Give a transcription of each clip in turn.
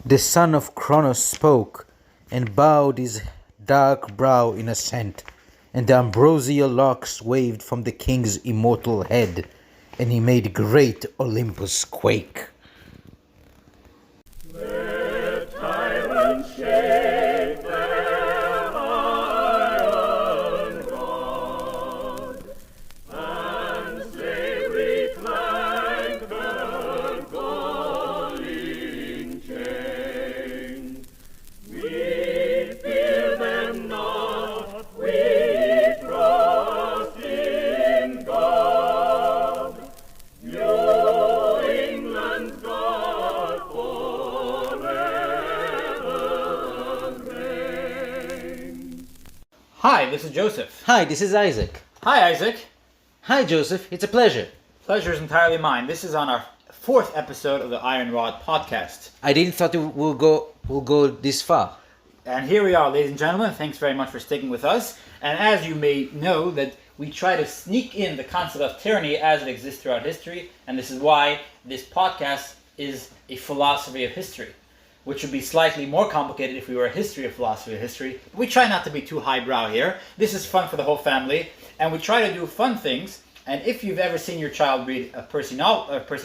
The son of Cronos spoke, and bowed his dark brow in assent, and the ambrosial locks waved from the king's immortal head, and he made great Olympus quake. Let tyrants shake their iron rod, and slavery clank her galling chain. We fear them not, we trust in God. New England's God forever reigns. Hi, this is Joseph. Hi, this is Isaac. Hi, Isaac. Hi, Joseph. It's a pleasure. Pleasure is entirely mine. This is on our fourth episode of the Iron Rod podcast. I didn't thought we'll go this far. And here we are, ladies and gentlemen. Thanks very much for sticking with us. And as you may know, that we try to sneak in the concept of tyranny as it exists throughout history. And this is why this podcast is a philosophy of history, which would be slightly more complicated if we were a history of philosophy of history. But we try not to be too highbrow here. This is fun for the whole family. And we try to do fun things. And if you've ever seen your child read a Percy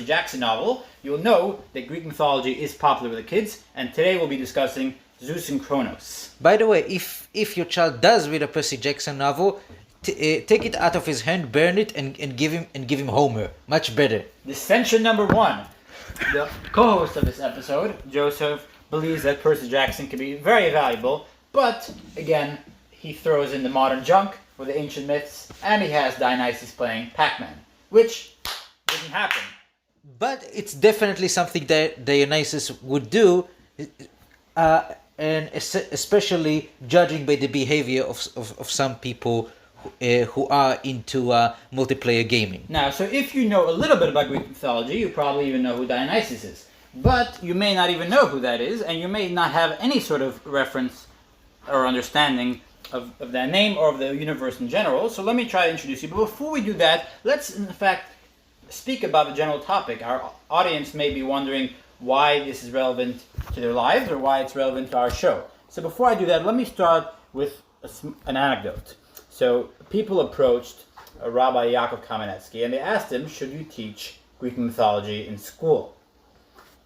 Jackson novel, you'll know that Greek mythology is popular with the kids. And today we'll be discussing Zeus and Cronos. By the way, if your child does read a Percy Jackson novel, take it out of his hand, burn it, and give him Homer. Much better. Dissension number one. The co-host of this episode, Joseph, believes that Percy Jackson can be very valuable, but again, he throws in the modern junk with the ancient myths, and he has Dionysus playing Pac-Man, which didn't happen. But it's definitely something that Dionysus would do, and especially judging by the behavior of some people who are into multiplayer gaming. Now, so if you know a little bit about Greek mythology, you probably even know who Dionysus is. But you may not even know who that is, and you may not have any sort of reference or understanding of that name or of the universe in general. So let me try to introduce you. But before we do that, let's in fact speak about the general topic. Our audience may be wondering why this is relevant to their lives or why it's relevant to our show. So before I do that, let me start with an anecdote. So people approached Rabbi Yaakov Kamenetsky and they asked him, should you teach Greek mythology in school?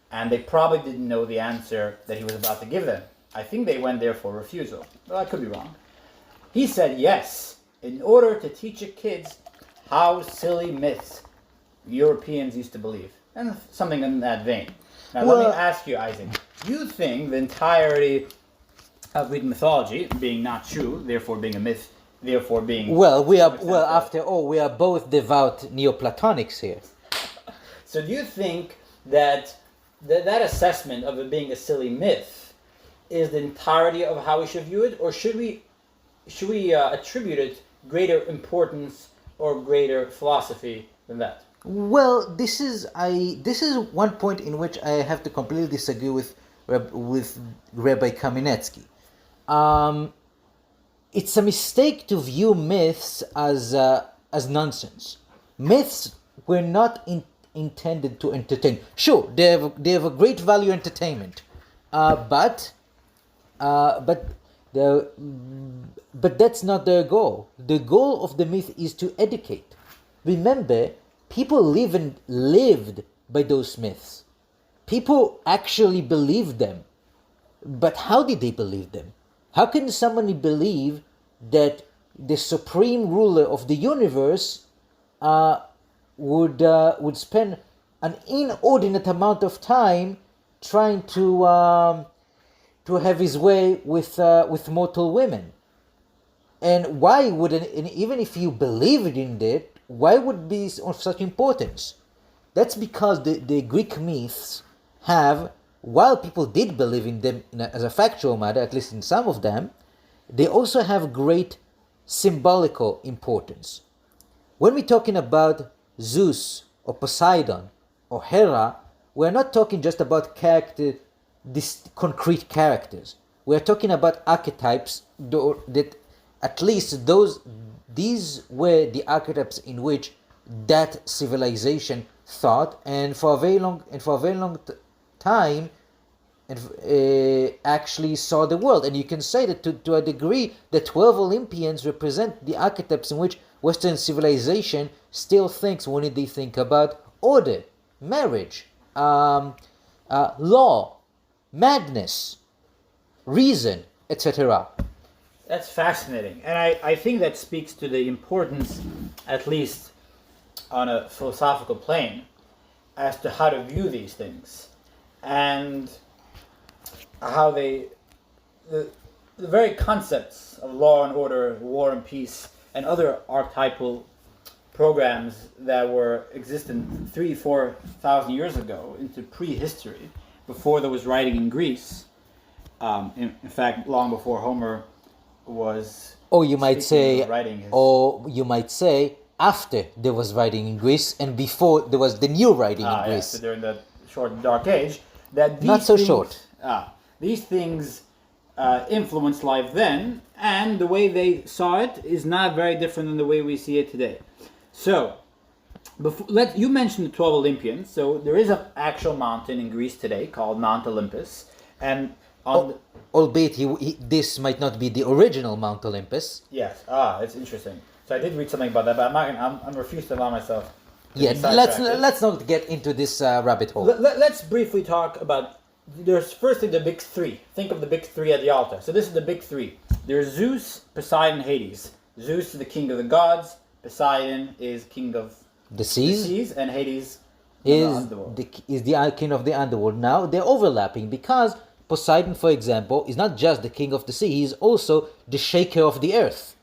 And they probably didn't know the answer that he was about to give them. I think they went there for refusal. Well, I could be wrong. He said yes, in order to teach the kids how silly myths Europeans used to believe. And something in that vein. Now let me ask you, Isaac, do you think the entirety of Greek mythology, being not true, therefore being a myth, therefore being... After all, we are both devout Neoplatonics here. So do you think that that assessment of it being a silly myth is the entirety of how we should view it, or should we attribute it greater importance or greater philosophy than that? Well, this is one point in which I have to completely disagree with Rabbi Kamenetsky. It's a mistake to view myths as nonsense. Myths were not intended to entertain. Sure, they have a great value entertainment, but that's not their goal. The goal of the myth is to educate. Remember, people lived by those myths. People actually believed them. But how did they believe them? How can somebody believe that the supreme ruler of the universe would spend an inordinate amount of time trying to have his way with mortal women? And why wouldn't? And even if you believed in it, why would it be of such importance? That's because the Greek myths have, while people did believe in them as a factual matter, at least in some of them, they also have great symbolical importance. When we're talking about Zeus or Poseidon or Hera, we're not talking just about these concrete characters. We're talking about archetypes that at least these were the archetypes in which that civilization thought, and for a very long time and actually saw the world. And you can say that to a degree, the 12 Olympians represent the archetypes in which Western civilization still thinks when they think about order, marriage, law, madness, reason, etc. That's fascinating. And I think that speaks to the importance, at least on a philosophical plane, as to how to view these things. And how the very concepts of law and order, war and peace, and other archetypal programs that were existent 3,000-4,000 years ago into prehistory, before there was writing in Greece. In fact, long before Homer was. Or you might say, writing his, after there was writing in Greece and before there was the new writing in Greece. So during the short dark age, that these Not so things, short. These things influenced life then, and the way they saw it is not very different than the way we see it today. So, you mentioned the 12 Olympians. So there is an actual mountain in Greece today called Mount Olympus, and albeit this might not be the original Mount Olympus. Yes. It's interesting. So I did read something about that, but I'm refused to allow myself. Yeah, let's not get into this rabbit hole. Let's briefly talk about. There's firstly the big three. Think of the big three at the altar. So this is the big three. There's Zeus, Poseidon, Hades. Zeus is the king of the gods. Poseidon is king of the seas, and Hades is the king of the underworld. Now they're overlapping because Poseidon, for example, is not just the king of the sea; he is also the shaker of the earth.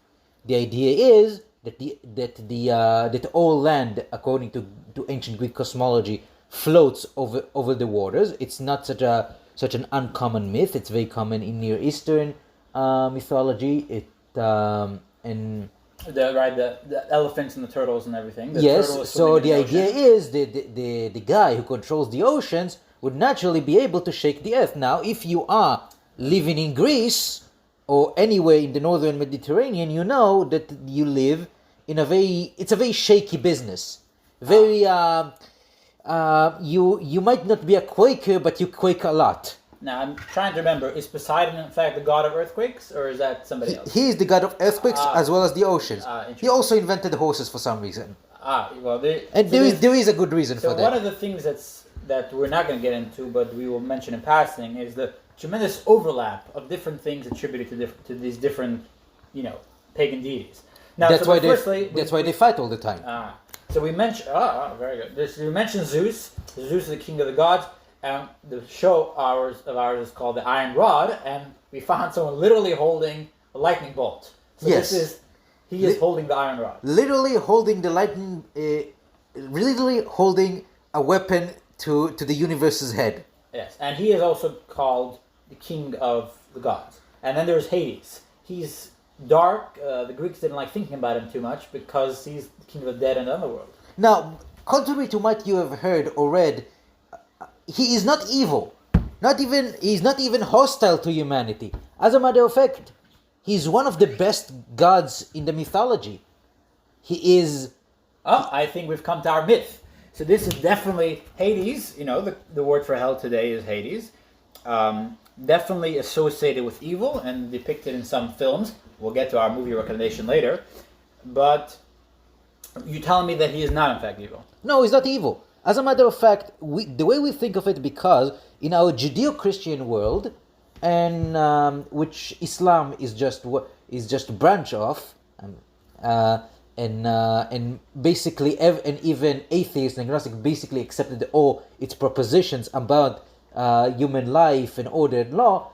The idea is that all land, according to ancient Greek cosmology, floats over the waters. It's not such an uncommon myth. It's very common in Near Eastern mythology. And the elephants and the turtles and everything. Yes. So the idea is the guy who controls the oceans would naturally be able to shake the earth. Now, if you are living in Greece or anywhere in the northern Mediterranean, you know that you live in it's a very shaky business. Very you might not be a Quaker, but you quake a lot. Now I'm trying to remember, is Poseidon in fact the god of earthquakes, or is that somebody else? He is the god of earthquakes as well as the oceans. He also invented horses for some reason. There is a good reason for that. So one of the things that we're not going to get into, but we will mention in passing, is the tremendous overlap of different things attributed to these different, pagan deities. Now, that's why they fight all the time. So we mentioned, very good. We mentioned Zeus. Zeus is the king of the gods, and the show of ours is called the Iron Rod, and we found someone literally holding a lightning bolt. So yes. He is holding the Iron Rod. Literally holding the lightning, literally holding a weapon to the universe's head. Yes, and he is also called the king of the gods. And then there's Hades. He's dark. The Greeks didn't like thinking about him too much because he's the king of the dead and the underworld. Now, contrary to what you have heard or read, he is not evil. He's not even hostile to humanity. As a matter of fact, he's one of the best gods in the mythology. He is... I think we've come to our myth. So this is definitely Hades. The word for hell today is Hades. Definitely associated with evil and depicted in some films. We'll get to our movie recommendation later. But you're telling me that he is not in fact evil? No, he's not evil. As a matter of fact, the way we think of it, because in our Judeo-Christian world, and which Islam is just a branch of, and basically and even atheists and agnostic basically accepted all its propositions about human life and order and law.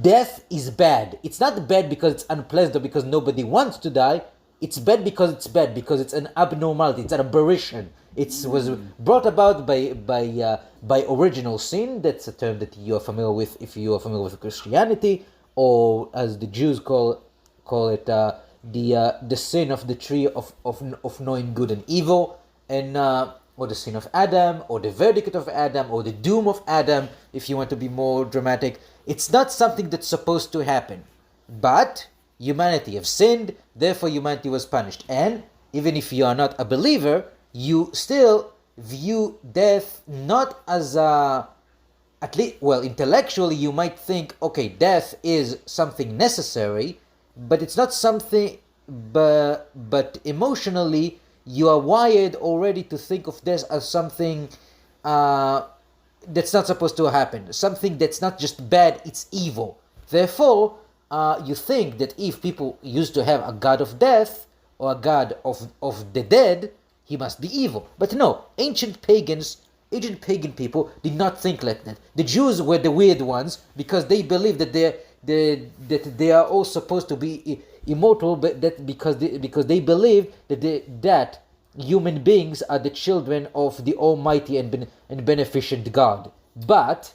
Death is bad. It's not bad because it's unpleasant or because nobody wants to die. It's bad because it's an abnormality. It's an aberration. It was brought about by original sin. That's a term that you are familiar with if you are familiar with Christianity, or as the Jews call it, the sin of the tree of knowing good and evil, and or the sin of Adam, or the verdict of Adam, or the doom of Adam, if you want to be more dramatic. It's not something that's supposed to happen, but humanity have sinned, therefore humanity was punished. And even if you are not a believer, you still view death not as at least, well, intellectually you might think, okay, death is something necessary, but it's not something, but emotionally you are wired already to think of death as something that's not supposed to happen, something that's not just bad, it's evil. Therefore, you think that if people used to have a god of death or a god of the dead, he must be evil. But no, ancient pagan people did not think like that. The Jews were the weird ones because they believed that they are all supposed to be immortal, but that because they believe that human beings are the children of the Almighty and beneficent God. But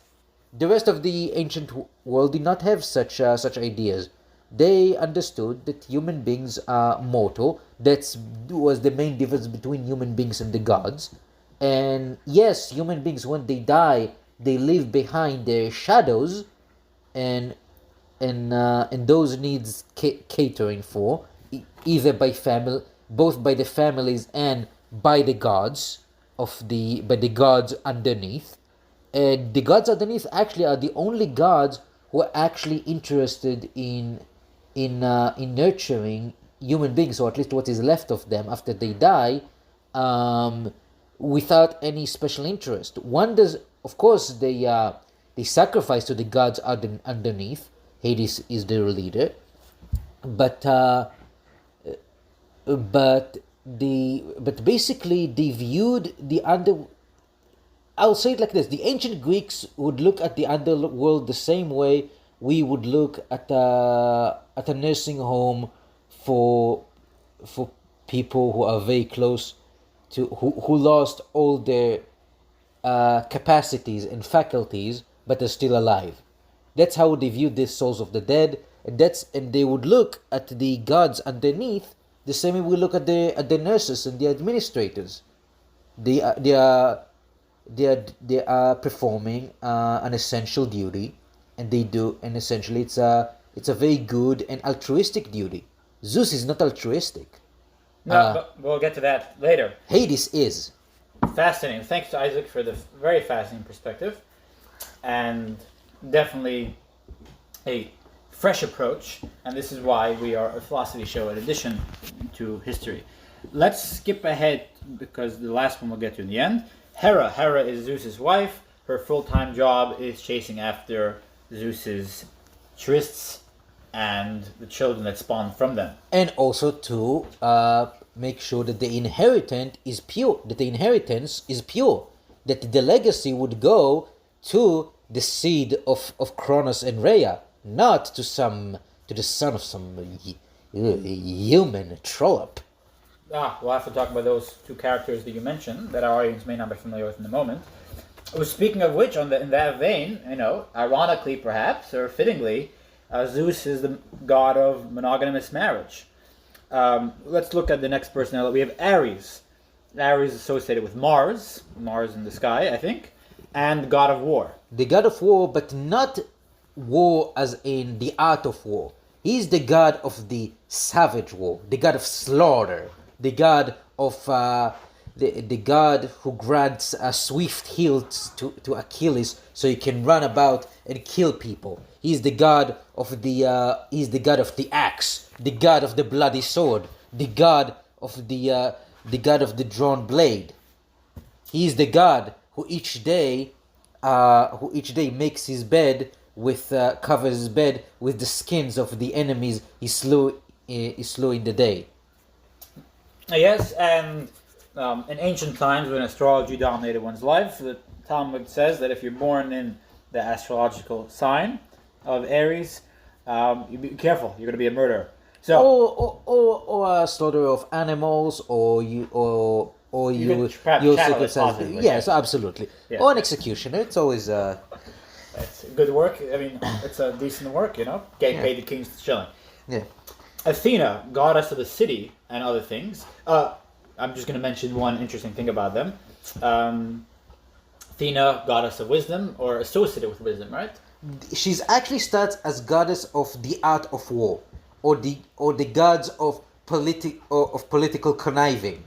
the rest of the ancient world did not have such ideas. They understood that human beings are mortal. That was the main difference between human beings and the gods. And yes, human beings, when they die, they leave behind their shadows, and those needs catering for, either by family, both by the families and by the gods by the gods underneath. And the gods underneath actually are the only gods who are actually interested in nurturing human beings, or at least what is left of them after they die, without any special interest. One does, of course, they sacrifice to the gods underneath. Hades is their leader, but basically they viewed the under. I'll say it like this: the ancient Greeks would look at the underworld the same way we would look at a nursing home for people who are very close to who lost all their capacities and faculties but are still alive. That's how they viewed the souls of the dead, and they would look at the gods underneath the same way we look at the nurses and the administrators. They are performing an essential duty, and essentially it's a very good and altruistic duty. Zeus is not altruistic. No, but we'll get to that later. Hades is. Fascinating. Thanks to Isaac for the very fascinating perspective, and definitely a fresh approach. And this is why we are a philosophy show in addition to history. Let's skip ahead because the last one we'll get to in the end. Hera. Hera is Zeus's wife. Her full-time job is chasing after Zeus's trysts and the children that spawn from them. And also to make sure that the inheritance is pure. That the legacy would go to the seed of Kronos and Rhea, not to the son of some human trollop. We'll have to talk about those two characters that you mentioned that our audience may not be familiar with in a moment. Speaking of which, in that vein, ironically perhaps, or fittingly, Zeus is the god of monogamous marriage. Let's look at the next person. We have Ares. Ares is associated with Mars in the sky, I think, and god of war. The god of war, but not war as in the art of war. He's the god of the savage war, the god of slaughter, the god of the god who grants swift heels to Achilles so he can run about and kill people. He's the god of the axe, the god of the bloody sword, the god of the drawn blade. He's the god who each day makes his bed covers his bed with the skins of the enemies he slew in the day. Yes, and in ancient times when astrology dominated one's life, the Talmud says that if you're born in the astrological sign of Aries, you be careful, you're going to be a murderer. So, or a slaughter of animals, or you possibly. Yes, absolutely. Yeah. Or an executioner. It's always it's good work. I mean, it's a decent work, Getting paid the king's shilling. Yeah. Athena, goddess of the city and other things. I'm just going to mention one interesting thing about them. Athena, goddess of wisdom, or associated with wisdom, right? She's actually starts as goddess of the art of war, or the gods of political conniving.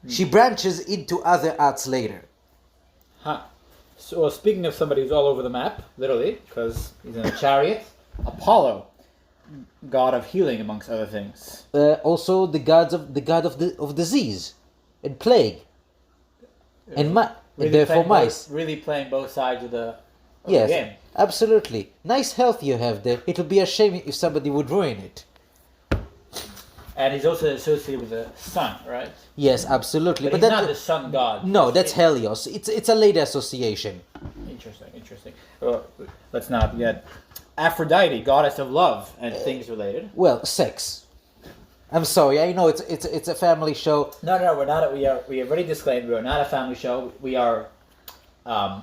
She branches into other arts later. Huh. So, well, speaking of somebody who's all over the map, literally, because he's in a chariot, Apollo, god of healing, amongst other things. Also, the god of disease and plague, and therefore mice. Really playing both sides of the Yes, game. absolutely. Nice health you have there. It would be a shame if somebody would ruin it. And he's also associated with the sun, right? Yes, absolutely. But he's not the sun god. No, that's Helios. It's a later association. Interesting. Well, let's not forget Aphrodite, goddess of love and things related. Well, sex. I'm sorry. I know it's a family show. No, we're not. We have already disclaimed we are not a family show. We are a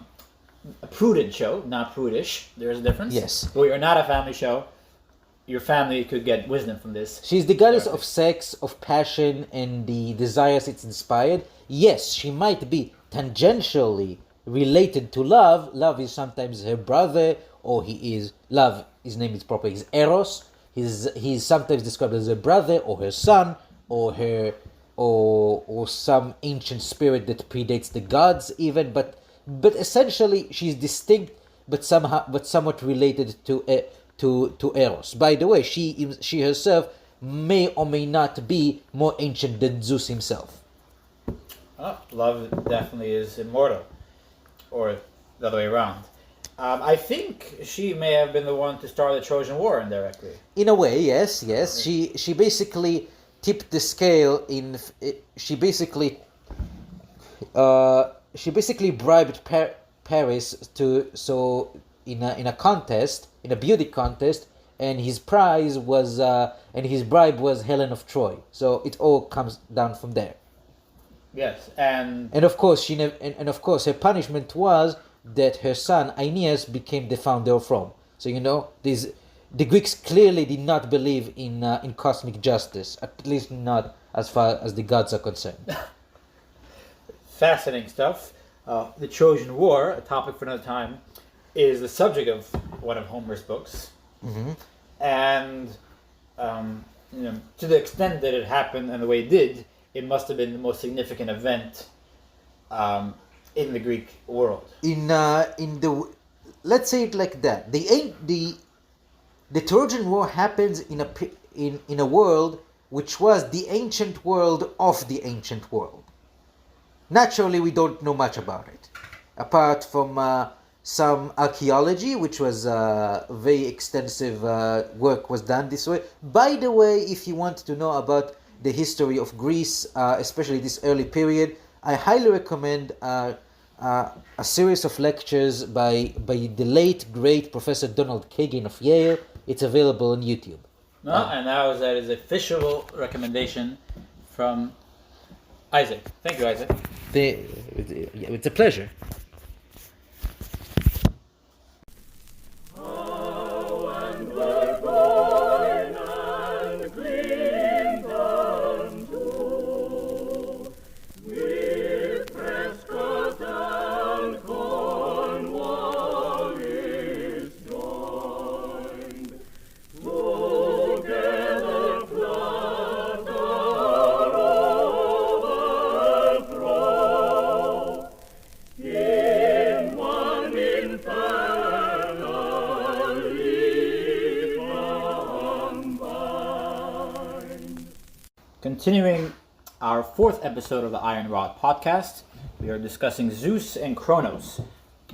prudent show, not prudish. There is a difference. Yes. But we are not a family show. Your family could get wisdom from this. She's the goddess of sex, of passion, and the desires it's inspired. Yes, she might be tangentially related to love. Love is sometimes her brother, or he is love. His name is proper. He's Eros. He's sometimes described as her brother, or her son, or her, or some ancient spirit that predates the gods even. But essentially, she's distinct, but somewhat related to Eros. By the way, she herself may or may not be more ancient than Zeus himself. Oh, love definitely is immortal, or the other way around. I think she may have been the one to start the Trojan War indirectly. In a way, yes. She basically tipped the scale she basically bribed Paris in a contest, in a beauty contest, and his bribe was Helen of Troy. So it all comes down from there. Yes, and of course her punishment was that her son Aeneas became the founder of Rome. So the Greeks clearly did not believe in cosmic justice, at least not as far as the gods are concerned. fascinating stuff. The Trojan War, a topic for another time, is the subject of one of Homer's books, and to the extent that it happened and the way it did, it must have been the most significant event in the Greek world. Let's say it like that. The Trojan War happens in a world which was the ancient world of the ancient world. Naturally, we don't know much about it, apart from some archaeology, which was very extensive work was done this way. By the way, if you want to know about the history of Greece, especially this early period, I highly recommend a series of lectures by the late great Professor Donald Kagan of Yale. It's available on YouTube. And that is official recommendation from Isaac. Thank you, Isaac. It's a pleasure. Continuing our fourth episode of the Iron Rod podcast, we are discussing Zeus and Kronos.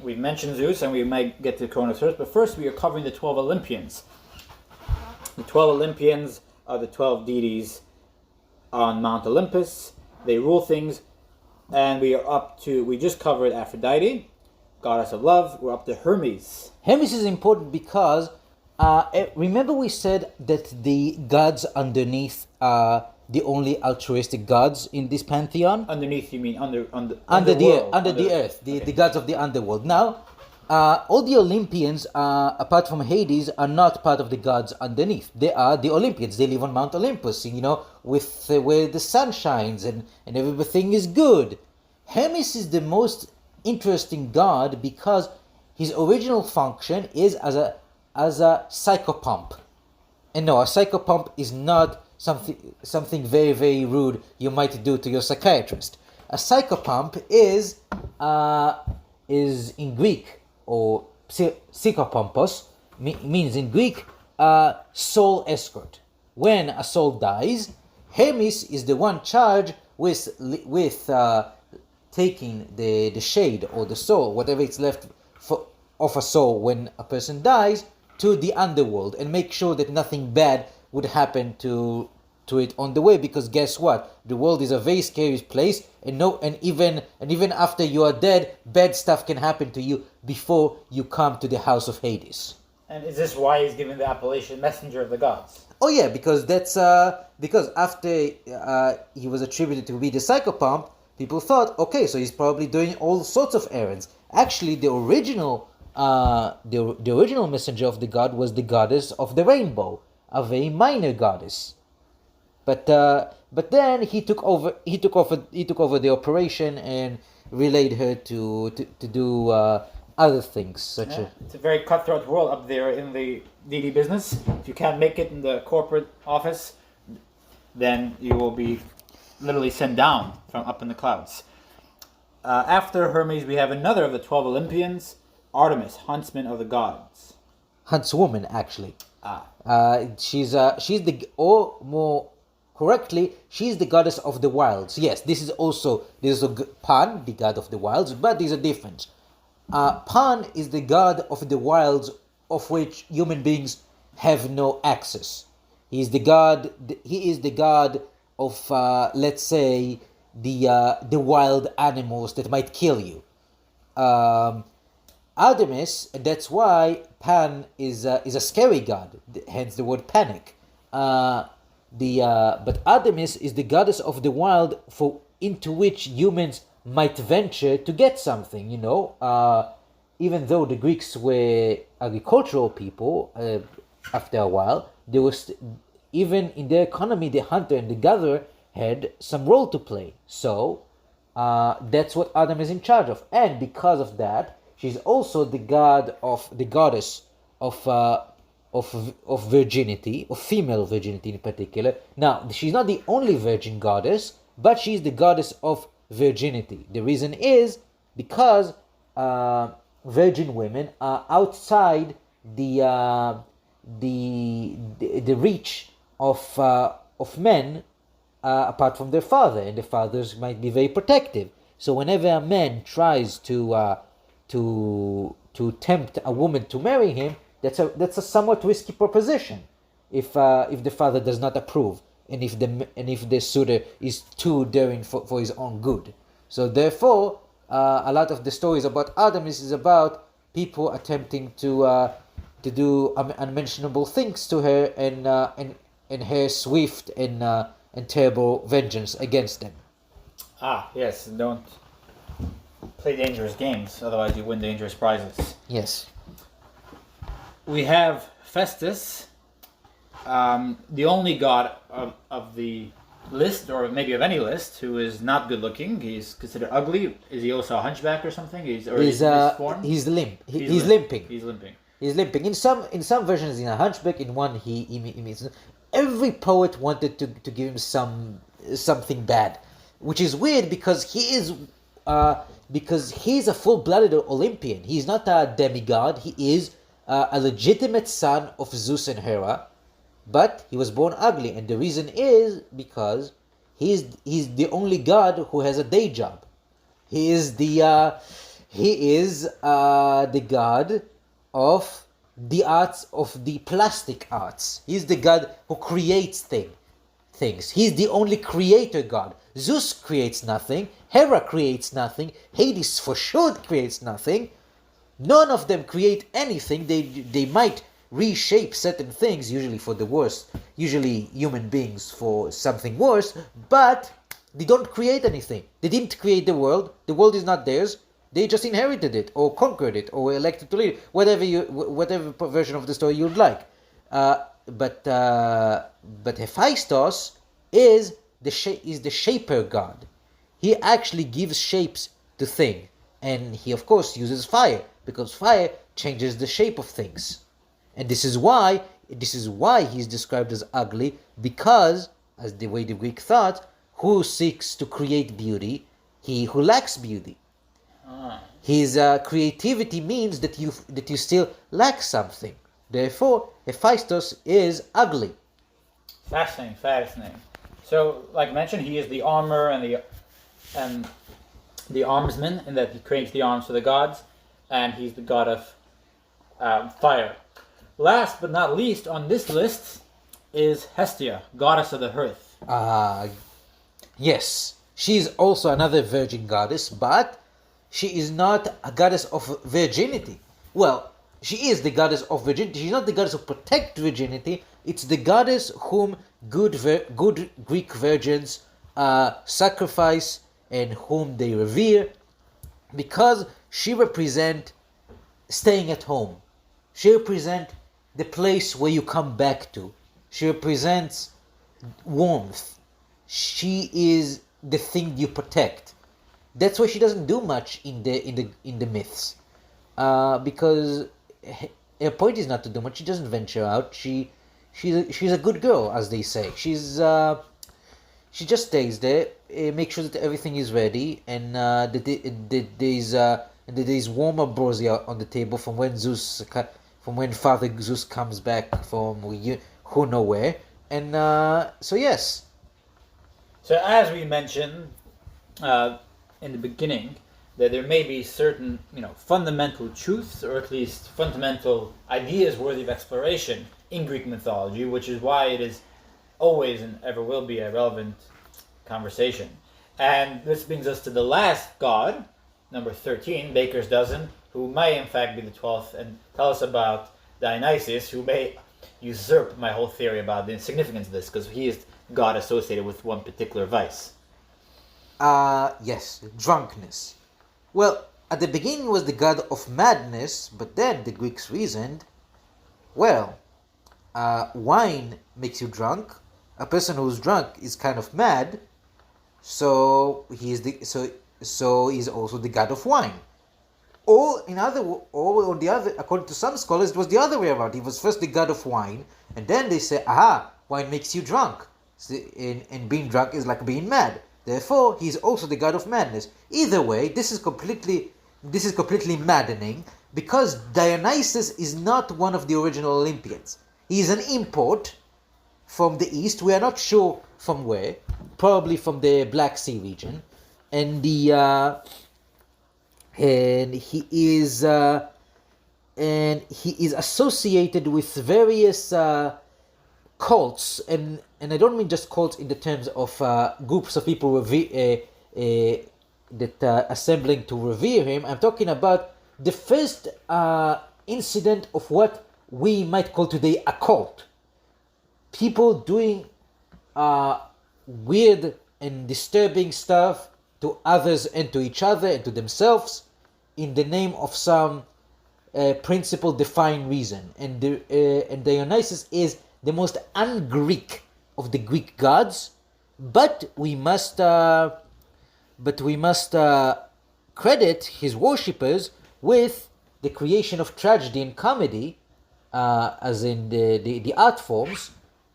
We've mentioned Zeus and we might get to Kronos first, but first we are covering the 12 Olympians. The 12 Olympians are the 12 deities on Mount Olympus. They rule things, and we just covered Aphrodite, goddess of love. We're up to Hermes. Hermes is important because, remember we said that the gods underneath are the only altruistic gods in this pantheon? Underneath, you mean under the earth, the gods of the underworld. Now, all the Olympians, apart from Hades, are not part of the gods underneath. They are the Olympians. They live on Mount Olympus, where the sun shines and everything is good. Hermes is the most interesting god because his original function is as a psychopomp. And no, a psychopomp is not something very, very rude you might do to your psychiatrist. A psychopomp is is in Greek, or psychopompos, means in Greek soul escort. When a soul dies, Hermes is the one charged with taking the shade or the soul, whatever it's left of a soul when a person dies, to the underworld and make sure that nothing bad would happen to it on the way, because guess what, the world is a very scary place, and even after you are dead, bad stuff can happen to you before you come to the house of Hades. And is this why he's given the appellation messenger of the gods? Oh yeah, because that's because after he was attributed to be the psychopomp, people thought, okay, so he's probably doing all sorts of errands. Actually, the original messenger of the god was the goddess of the rainbow, a very minor goddess. But then he took over the operation and relayed her to do other things such as. It's a very cutthroat world up there in the needy business. If you can't make it in the corporate office, then you will be literally sent down from up in the clouds. After Hermes, we have another of the 12 Olympians, Artemis, huntsman of the gods. Huntswoman, actually. Ah. She's the, or more correctly, she's the goddess of the wilds. Yes, this is also Pan, the god of the wilds, but there's a difference. Pan is the god of the wilds, of which human beings have no access. He is the god of, let's say, the wild animals that might kill you. Artemis, and that's why Pan is a scary god, hence the word panic. But Artemis is the goddess of the wild, into which humans might venture to get something. Even though the Greeks were agricultural people, after a while, there was even in their economy, the hunter and the gatherer had some role to play. So that's what Artemis is in charge of, and because of that, she's also the goddess of virginity, of female virginity in particular. Now, she's not the only virgin goddess, but she's the goddess of virginity. The reason is because virgin women are outside the reach of men, apart from their father, and the fathers might be very protective. So whenever a man tries to tempt a woman to marry him, that's a somewhat risky proposition if the father does not approve, and if the suitor is too daring for his own good. So therefore, a lot of the stories about Artemis is about people attempting to do unmentionable things to her, and her swift and terrible vengeance against them. Ah, yes, don't play dangerous games, otherwise you win dangerous prizes. Yes. We have Festus, the only god of the list, or maybe of any list, who is not good looking. He's considered ugly. Is he also a hunchback or something? He's limping. He's limping. He's limping. He's limping. In some versions, he's a hunchback. In one, he means. Every poet wanted to give him something bad, which is weird because he's a full-blooded Olympian. He's not a demigod. He is a legitimate son of Zeus and Hera, but he was born ugly, and the reason is because he's the only god who has a day job. He is the god of the arts, of the plastic arts. He's the god who creates things. He's the only creator god. Zeus creates nothing. Hera creates nothing. Hades for sure creates nothing. None of them create anything. They might reshape certain things, usually for the worse, usually human beings for something worse, but they don't create anything. They didn't create the world. The world is not theirs. They just inherited it, or conquered it, or were elected to lead it, whatever version of the story you'd like. But Hephaestus is the shaper god. He actually gives shapes to things, and he of course uses fire, because fire changes the shape of things. And this is why he's described as ugly, because, as the way the Greek thought, who seeks to create beauty? He who lacks beauty. His creativity means that you still lack something. Therefore, Hephaestus is ugly. Fascinating, fascinating. So, like mentioned, he is the armor and the armsman, in that he creates the arms for the gods, and he's the god of fire. Last but not least on this list is Hestia, goddess of the hearth. Yes, she is also another virgin goddess, but she is not a goddess of virginity. Well, she is the goddess of virginity. She's not the goddess of protect virginity. It's the goddess whom good Greek virgins sacrifice and whom they revere, because she represents staying at home. She represents the place where you come back to. She represents warmth. She is the thing you protect. That's why she doesn't do much in the myths, because her point is not to do much. She doesn't venture out. She's a good girl, as they say. She just stays there, makes sure that everything is ready, and that there's warm ambrosia on the table from when Father Zeus comes back from who know where, and so yes. So as we mentioned in the beginning, that there may be certain, fundamental truths, or at least fundamental ideas worthy of exploration in Greek mythology, which is why it is always and ever will be a relevant conversation. And this brings us to the last god, number 13, Baker's Dozen, who may in fact be the 12th, and tell us about Dionysius, who may usurp my whole theory about the significance of this, because he is God associated with one particular vice. Yes, drunkenness. Well, at the beginning was the god of madness, but then the Greeks reasoned, well, wine makes you drunk. A person who's drunk is kind of mad, so he's also the god of wine. Or according to some scholars, it was the other way around. He was first the god of wine, and then they say, aha, wine makes you drunk. And being drunk is like being mad. Therefore, he is also the god of madness. Either way, this is completely maddening, because Dionysus is not one of the original Olympians. He is an import from the east. We are not sure from where. Probably from the Black Sea region, and he is associated with various cults, and I don't mean just cults in the terms of groups of people assembling to revere him. I'm talking about the first incident of what we might call today a cult. People doing weird and disturbing stuff to others and to each other and to themselves in the name of some principle defined reason. And Dionysus is the most un-Greek of the Greek gods, but we must credit his worshippers with the creation of tragedy and comedy, as in the art forms,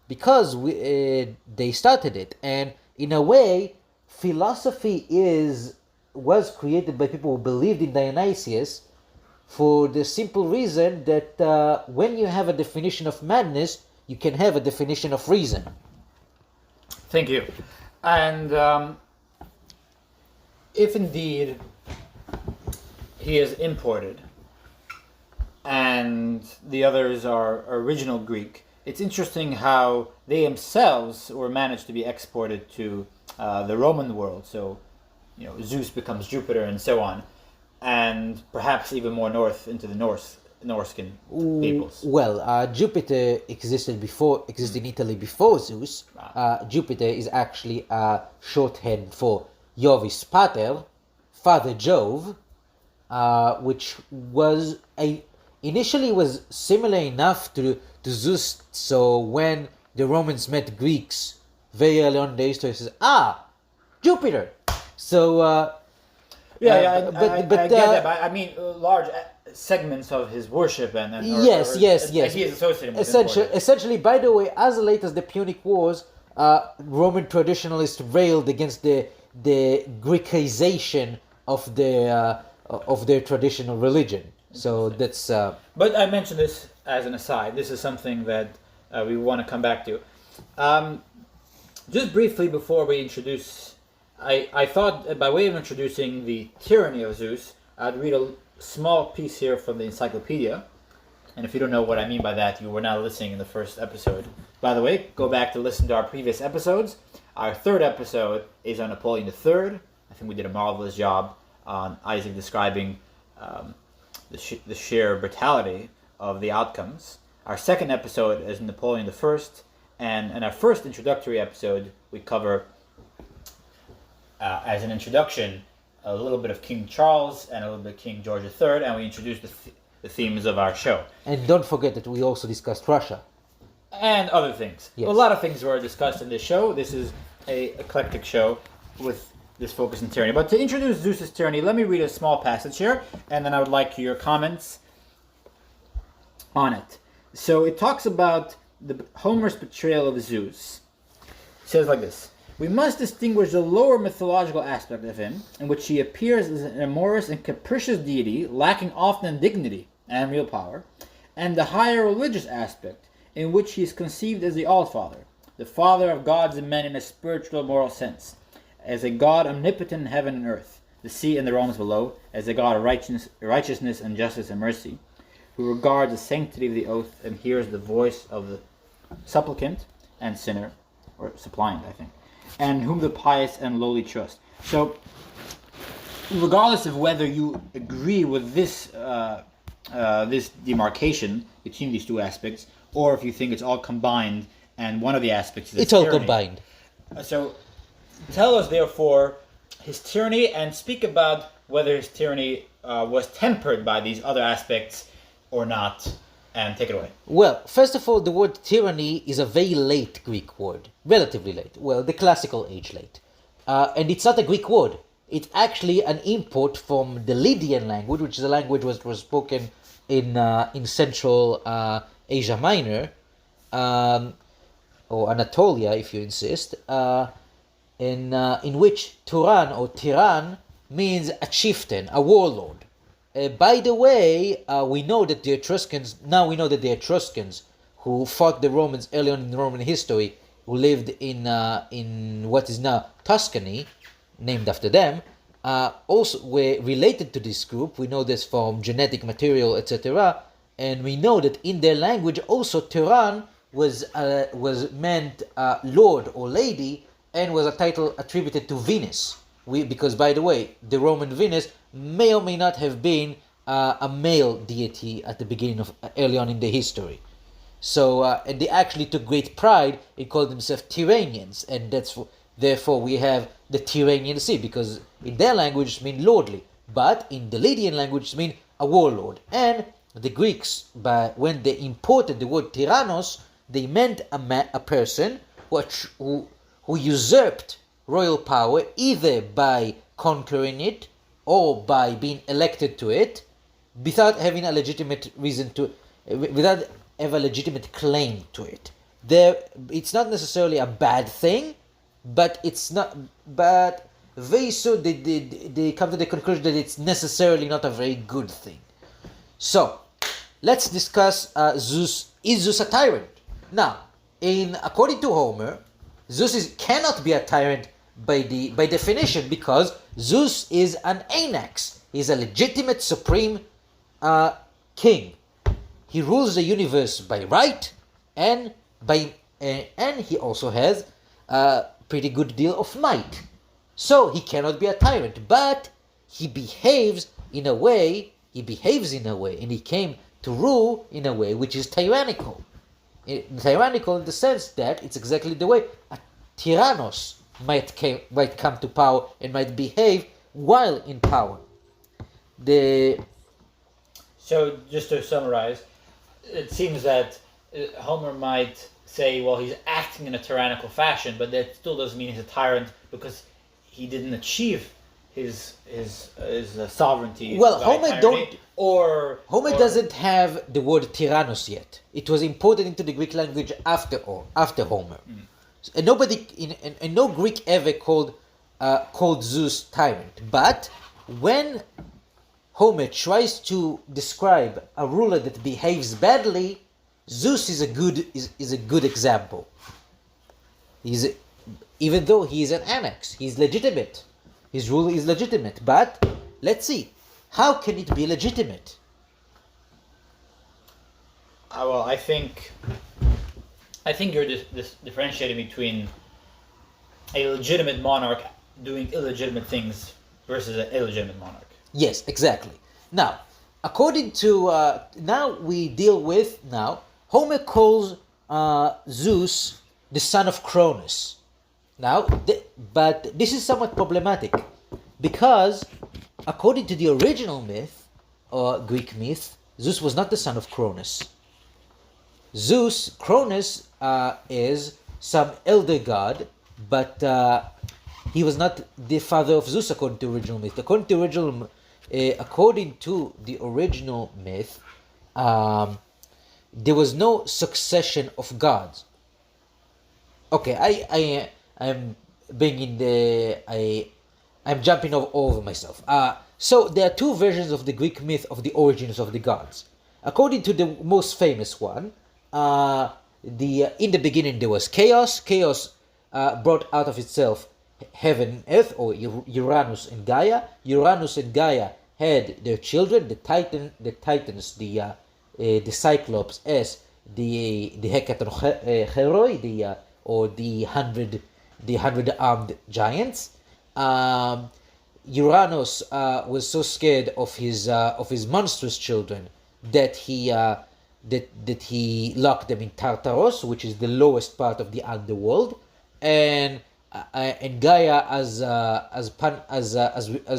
because they started it. And in a way, philosophy was created by people who believed in Dionysius, for the simple reason that when you have a definition of madness, you can have a definition of reason. Thank you. And if indeed he is imported and the others are original Greek, it's interesting how they themselves were managed to be exported to the Roman world. So, Zeus becomes Jupiter and so on, and perhaps even more north into the Norscan peoples. Well, Jupiter existed in Italy before Zeus. Jupiter is actually a shorthand for Jovis Pater, Father Jove, which was initially was similar enough to Zeus. So when the Romans met Greeks very early on in the history, says, Jupiter. So I get that, but I mean large segments of his worship and yes. he is associated with Essentially, by the way, as late as the Punic Wars, Roman traditionalists railed against the Greekization of of their traditional religion. So that's But I mentioned this as an aside. This is something that we want to come back to. Just briefly before we introduce, I thought by way of introducing the tyranny of Zeus, I'd read a small piece here from the encyclopedia. And if you don't know what I mean by that, you were not listening in the first episode. By the way, go back to listen to our previous episodes. Our third episode is on Napoleon III. I think we did a marvelous job on Isaac describing the sheer brutality of the outcomes. Our second episode is Napoleon I, and in our first introductory episode, we cover, as an introduction, a little bit of King Charles and a little bit of King George III, and we introduced the themes of our show. and don't forget that we also discussed Russia. And other things. Yes. A lot of things were discussed in this show. This is a eclectic show with this focus on tyranny. But to introduce Zeus's tyranny, let me read a small passage here, and then I would like your comments on it. So it talks about Homer's portrayal of Zeus. It says like this: we must distinguish the lower mythological aspect of him, in which he appears as an amorous and capricious deity, lacking often in dignity and real power, and the higher religious aspect, in which he is conceived as the All-Father, the Father of gods and men in a spiritual moral sense, as a God omnipotent in heaven and earth, the sea and the realms below, as a God of righteousness and justice and mercy, who regards the sanctity of the oath and hears the voice of the supplicant and sinner, or suppliant, I think, and whom the pious and lowly trust. So, regardless of whether you agree with this this demarcation between these two aspects, or if you think it's all combined and one of the aspects is It's all tyranny. combined. So, tell us therefore his tyranny, and speak about whether his tyranny was tempered by these other aspects or not, and take it away. Well, first of all, the word tyranny is a very late Greek word, relatively late. Well, the classical age late. And it's not a Greek word. It's actually an import from the Lydian language, which is a language that was spoken in Central Asia Minor, or Anatolia, if you insist, in which Turan or Tyran means a chieftain, a warlord. By the way, we know that the Etruscans, who fought the Romans early on in Roman history, who lived in what is now Tuscany, named after them, also were related to this group. We know this from genetic material, etc. And we know that in their language also Tyran was meant lord or lady, and was a title attributed to Venus. Because, by the way, the Roman Venus may or may not have been a male deity at the beginning of early on in the history. So, and they actually took great pride in calling themselves Tyranians, and therefore we have the Tyrrhenian Sea, because in their language it means lordly, but in the Lydian language it means a warlord. And the Greeks, when they imported the word tyrannos, they meant a person who usurped royal power either by conquering it or by being elected to it, without having a legitimate without have a legitimate claim to it. It's not necessarily a bad thing, but it's not. But very soon they come to the conclusion that it's necessarily not a very good thing. So, let's discuss Zeus. Is Zeus a tyrant? Now, according to Homer, Zeus cannot be a tyrant by definition, because Zeus is an anax. He's a legitimate supreme king. He rules the universe by right, and he also has a pretty good deal of might. So he cannot be a tyrant, but he behaves in a way, and he came to rule in a way which is tyrannical. Tyrannical in the sense that it's exactly the way a tyrannos might come to power and might behave while in power. So, just to summarize, it seems that Homer might say, well, he's acting in a tyrannical fashion, but that still doesn't mean he's a tyrant, because he didn't achieve his sovereignty. Well, by tyranny, Homer doesn't have the word tyrannos yet. It was imported into the Greek language after Homer. And nobody and no Greek ever called Zeus tyrant. But when Homer tries to describe a ruler that behaves badly, Zeus is a good example. Even though he is an annex, he's legitimate. His rule is legitimate. But let's see, how can it be legitimate? Well, I think you're differentiating between a legitimate monarch doing illegitimate things versus an illegitimate monarch. Yes, exactly. Now, according to now we deal with Homer calls Zeus the son of Cronus. Now, but this is somewhat problematic because according to the original myth or Greek myth, Zeus was not the son of Cronus. Cronus is some elder god, but he was not the father of Zeus according to original myth. According to the original myth, there was no succession of gods. Okay, I'm jumping all over myself. So there are two versions of the Greek myth of the origins of the gods. According to the most famous one, in the beginning there was chaos. Chaos brought out of itself heaven and earth, or Uranus and Gaia. Uranus and Gaia had their children, the Titans, the Cyclops as the Hekatoncheroi, or the hundred armed giants. Uranus was so scared of his monstrous children that he locked them in Tartaros, which is the lowest part of the underworld, and Gaia, as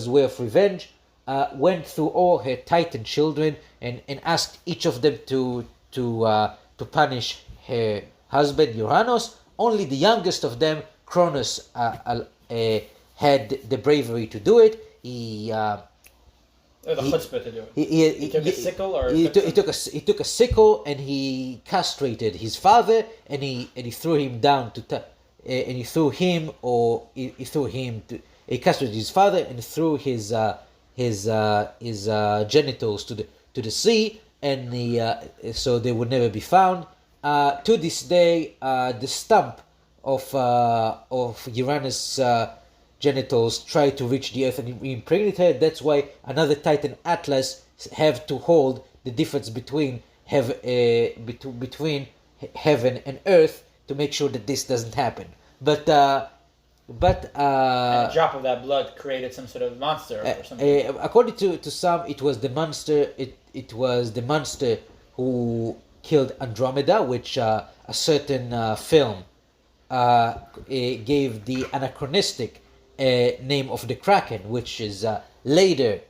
way of revenge, went through all her Titan children and asked each of them to punish her husband Uranus. Only the youngest of them, Cronus, had the bravery to do it. He chutzpah to do it. He took a sickle, or he took a sickle, and he castrated his father, and he threw him down he castrated his father and threw his genitals to the sea, and so they would never be found. To this day, the stump of Uranus' genitals try to reach the earth and impregnate her. That's why another Titan, Atlas, have to hold the difference between between heaven and earth to make sure that this doesn't happen. But a drop of that blood created some sort of monster or something. According to some, it was the monster. It was the monster who killed Andromeda, which a certain film gave the anachronistic name of the Kraken, which is very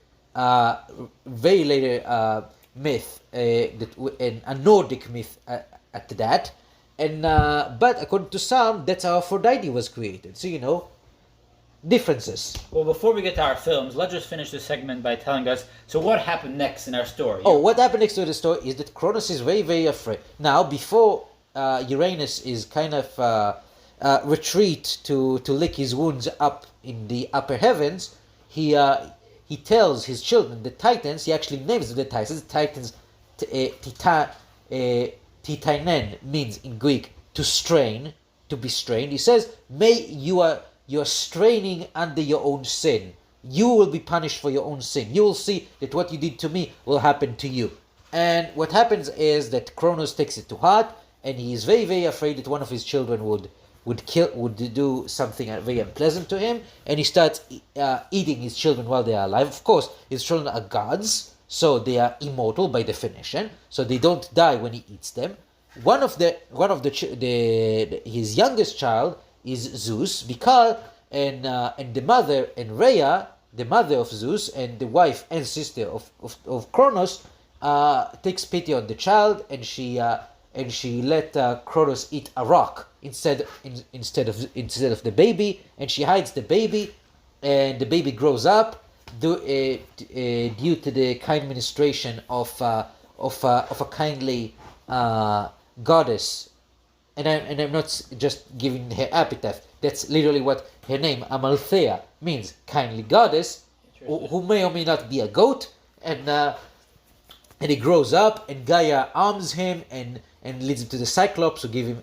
later myth, and a Nordic myth at that. And but according to some, that's how Aphrodite was created. So differences. Well, before we get to our films, let's just finish this segment by telling us, so what happened next in our story? Oh, what happened next to the story is that Cronus is very, very afraid. Now, before Uranus is kind of retreat to lick his wounds up in the upper heavens, he tells his children, the Titans, he actually names the Titans. The Titans, Titanen means in Greek to strain, to be strained. He says, you are straining under your own sin. You will be punished for your own sin. You will see that what you did to me will happen to you. And what happens is that Cronus takes it to heart, and he is very, very afraid that one of his children would do something very unpleasant to him, and he starts eating his children while they are alive. Of course, his children are gods, so they are immortal by definition, so they don't die when he eats them. His youngest child is Zeus, because and the mother, and Rhea, the mother of Zeus and the wife and sister of Cronus, takes pity on the child, and she let Cronus eat a rock instead of the baby, and she hides the baby, and the baby grows up due to the kind ministration of a kindly goddess, and I'm not just giving her epitaph. That's literally what her name, Amalthea, means, kindly goddess, who may or may not be a goat, and he grows up, and Gaia arms him and leads him to the Cyclops, who give him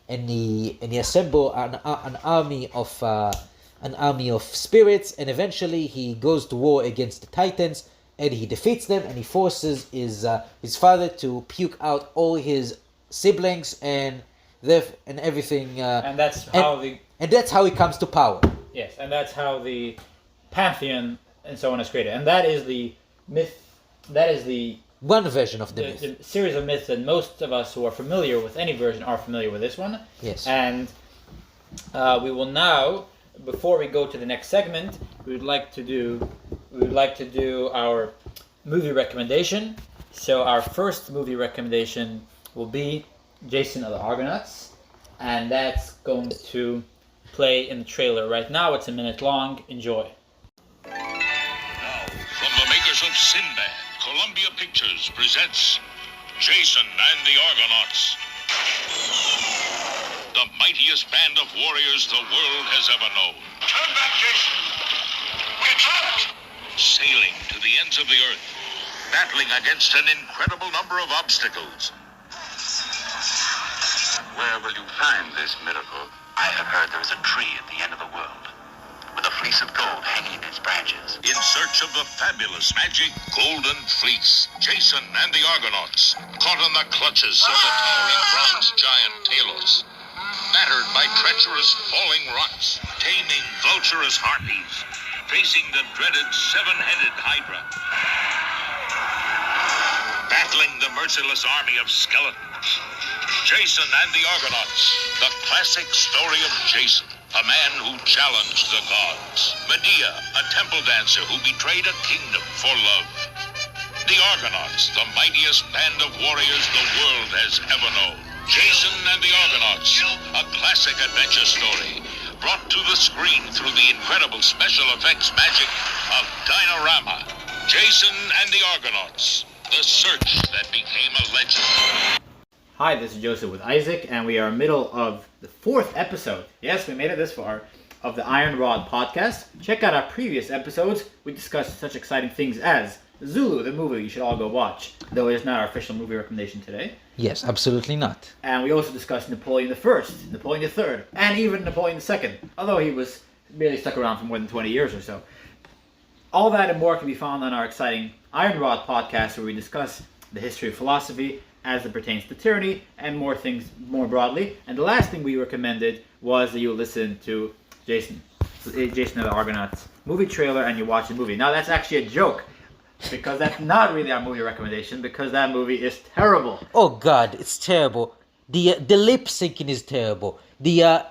and he assemble an army of spirits, and eventually he goes to war against the Titans, and he defeats them, and he forces his father to puke out all his siblings and everything. And that's how and that's how he comes to power. Yes, and that's how the pantheon and so on is created, and that is the myth. That is the one version of the myth. The series of myths that most of us who are familiar with any version are familiar with this one. Yes. And we will now, before we go to the next segment, we would like to do our movie recommendation. So our first movie recommendation will be Jason of the Argonauts, and that's going to play in the trailer right now. It's a minute long. Enjoy. Now, from the makers of Sinbad, Columbia Pictures presents Jason and the Argonauts. The mightiest band of warriors the world has ever known. Turn back, Jason! We're trapped! Sailing to the ends of the earth, battling against an incredible number of obstacles. Where will you find this miracle? I have heard there is a tree at the end of the world, with a fleece of gold hanging in its branches. In search of the fabulous magic golden fleece, Jason and the Argonauts, caught in the clutches of the towering bronze giant Talos, battered by treacherous falling rocks, taming vulturous harpies, facing the dreaded seven-headed Hydra, battling the merciless army of skeletons. Jason and the Argonauts, the classic story of Jason, a man who challenged the gods. Medea, a temple dancer who betrayed a kingdom for love. The Argonauts, the mightiest band of warriors the world has ever known. Jason and the Argonauts, a classic adventure story, brought to the screen through the incredible special effects magic of Dinorama. Jason and the Argonauts, the search that became a legend. Hi, this is Joseph with Isaac, and we are middle of the 4th episode. Yes, we made it this far of the Iron Rod podcast. Check out our previous episodes. We discussed such exciting things as Zulu, the movie you should all go watch, though it is not our official movie recommendation today. Yes, absolutely not. And we also discussed Napoleon I, Napoleon III, and even Napoleon II, although he was barely stuck around for more than 20 years or so. All that and more can be found on our exciting Iron Rod podcast, where we discuss the history of philosophy as it pertains to tyranny and more things more broadly. And the last thing we recommended was that you listen to Jason of the Argonauts movie trailer and you watch the movie. Now that's actually a joke, because that's not really our movie recommendation, because that movie is terrible. Oh God, it's terrible. The lip syncing is terrible. The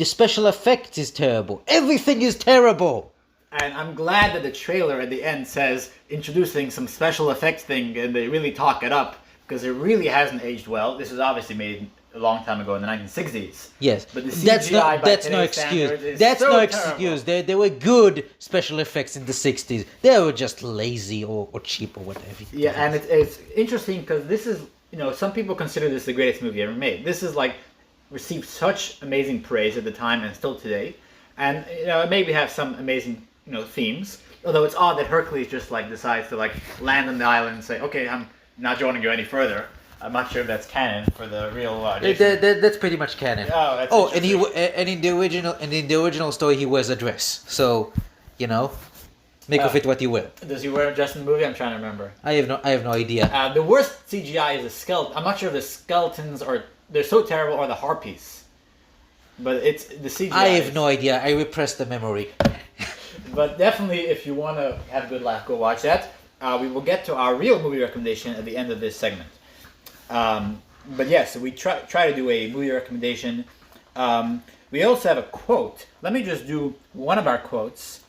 special effects is terrible. Everything is terrible. And I'm glad that the trailer at the end says introducing some special effects thing, and they really talk it up, because it really hasn't aged well. This was obviously made a long time ago in the 1960s. Yes, but the CGI that's no excuse. That's no excuse. There were good special effects in the 60s. They were just lazy or cheap or whatever. Yeah, and it's interesting because this is, some people consider this the greatest movie ever made. This is received such amazing praise at the time and still today, and it maybe have some amazing themes. Although it's odd that Hercules just decides to land on the island and say, okay, I'm not joining you any further. I'm not sure if that's canon for the real. That's pretty much canon. Oh, and in the original story he wears a dress. So, make of it what you will. Does he wear it just in the movie? I'm trying to remember. I have no idea. The worst CGI is the skeleton. I'm not sure if the skeletons they're so terrible or the harpies. But it's the CGI. I have no idea. I repressed the memory. But definitely, if you want to have a good laugh, go watch that. We will get to our real movie recommendation at the end of this segment. But yes, we try to do a movie recommendation. We also have a quote. Let me just do one of our quotes,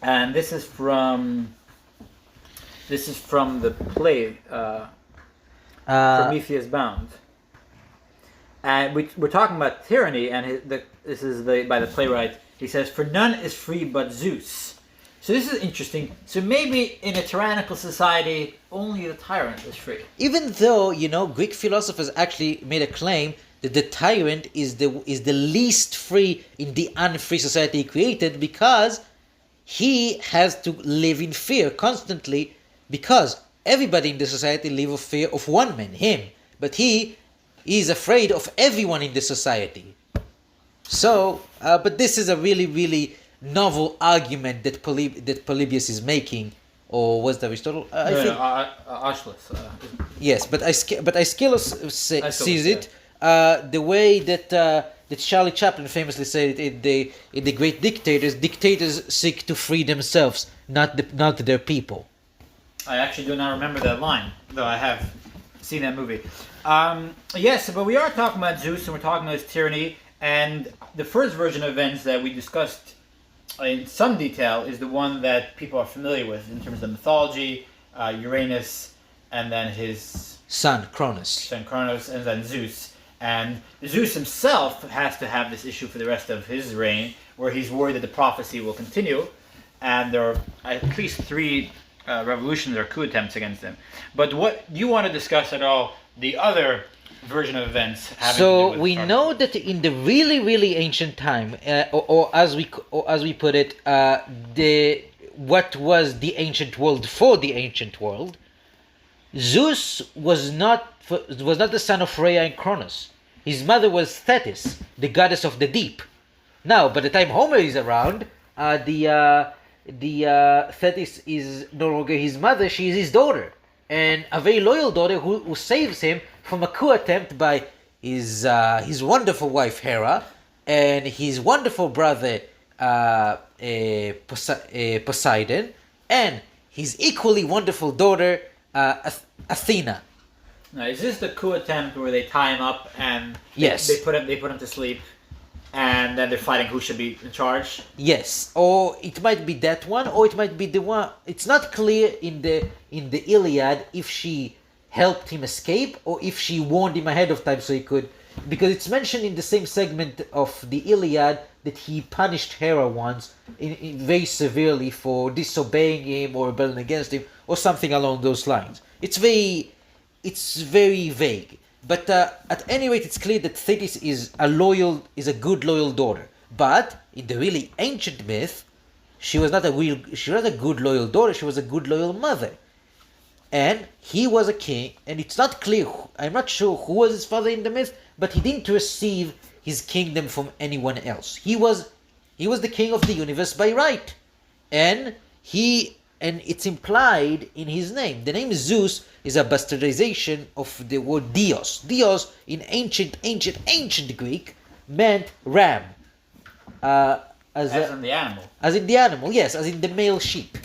and this is from the play Prometheus Bound, and we're talking about tyranny, and this is by the playwright. He says, "For none is free but Zeus." So this is interesting. So maybe in a tyrannical society, only the tyrant is free. Even though, Greek philosophers actually made a claim that the tyrant is the least free in the unfree society he created, because he has to live in fear constantly because everybody in the society live in fear of one man, him. But he is afraid of everyone in the society. So, but this is a really, really novel argument that Polybius is making, or was that Aristotle? I think Aeschylus. yes, but Aeschylus sees yeah. it the way that Charlie Chaplin famously said it in the Great Dictators. Dictators seek to free themselves, not their people. I actually do not remember that line, though I have seen that movie. Yes, but we are talking about Zeus, and we're talking about his tyranny. And the first version of events that we discussed in some detail is the one that people are familiar with in terms of the mythology, Uranus, and then his Son Cronus. son Kronos, and then Zeus. And Zeus himself has to have this issue for the rest of his reign, where he's worried that the prophecy will continue, and there are at least 3 revolutions or coup attempts against him. But what do you want to discuss at all the other version of events having to do So with we Sparta? know that in the really, really ancient time, or as we put it, what was the ancient world for the ancient world, Zeus was not the son of Rhea and Cronus. His mother was Thetis, the goddess of the deep. Now, by the time Homer is around, the Thetis is no longer his mother; she is his daughter, and a very loyal daughter who saves him from a coup attempt by his wonderful wife Hera and his wonderful brother Poseidon, and his equally wonderful daughter Athena. Now, is this the coup attempt where they tie him up and Yes. they put him to sleep, and then they're fighting who should be in charge? Yes, or it might be that one, or it might be the one. It's not clear in the Iliad if she helped him escape or if she warned him ahead of time so he could, because it's mentioned in the same segment of the Iliad that he punished Hera once very severely for disobeying him or rebelling against him or something along those lines. It's very vague. But at any rate, it's clear that Thetis is a good loyal daughter. But in the really ancient myth, she was not a good loyal daughter. She was a good loyal mother, and he was a king. And it's not clear. I'm not sure who was his father in the myth, but he didn't receive his kingdom from anyone else. He was the king of the universe by right, and it's implied in his name. The name Zeus is a bastardization of the word Dios. Dios in ancient Greek meant ram, as in the animal. as in the animal, yes, as in the male sheep,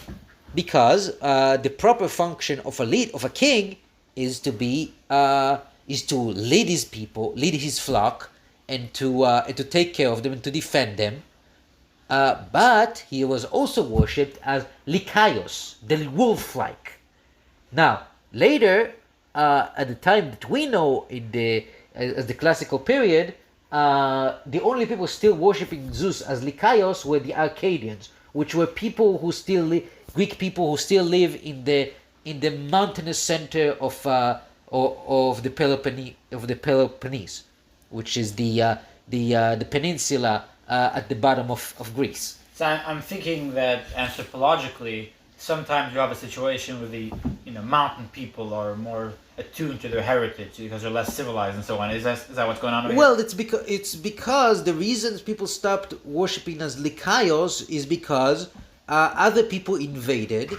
because the proper function of a king is to lead his people, lead his flock, and to take care of them and to defend them. But he was also worshipped as Lycaios, the wolf-like. Now, later, at the time that we know as the classical period, the only people still worshipping Zeus as Lycaios were the Arcadians, which were people who Greek people who still live in the mountainous center of the Peloponnese, which is the peninsula at the bottom of Greece. So I'm thinking that anthropologically, sometimes you have a situation where the mountain people are more attuned to their heritage because they're less civilized and so on. Is that what's going on over here? Well, it's because the reasons people stopped worshipping as Lycaios is because other people invaded.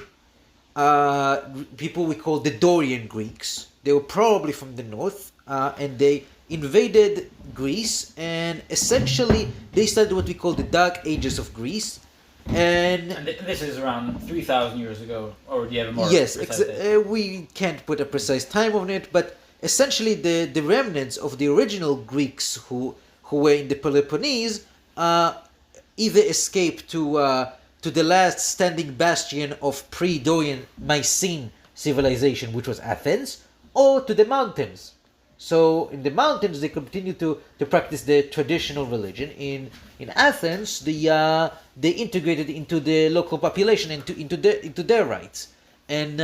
People we call the Dorian Greeks. They were probably from the north, and they invaded Greece, and essentially they started what we call the Dark Ages of Greece. And this is around 3,000 years ago, or do you have a more yes, precise date? we can't put a precise time on it, but essentially the remnants of the original Greeks who were in the Peloponnese either escaped to the last standing bastion of pre-Dorian Mycenaean civilization, which was Athens, or to the mountains. So in the mountains they continue to practice the traditional religion. In Athens they integrated into the local population and into their rites. And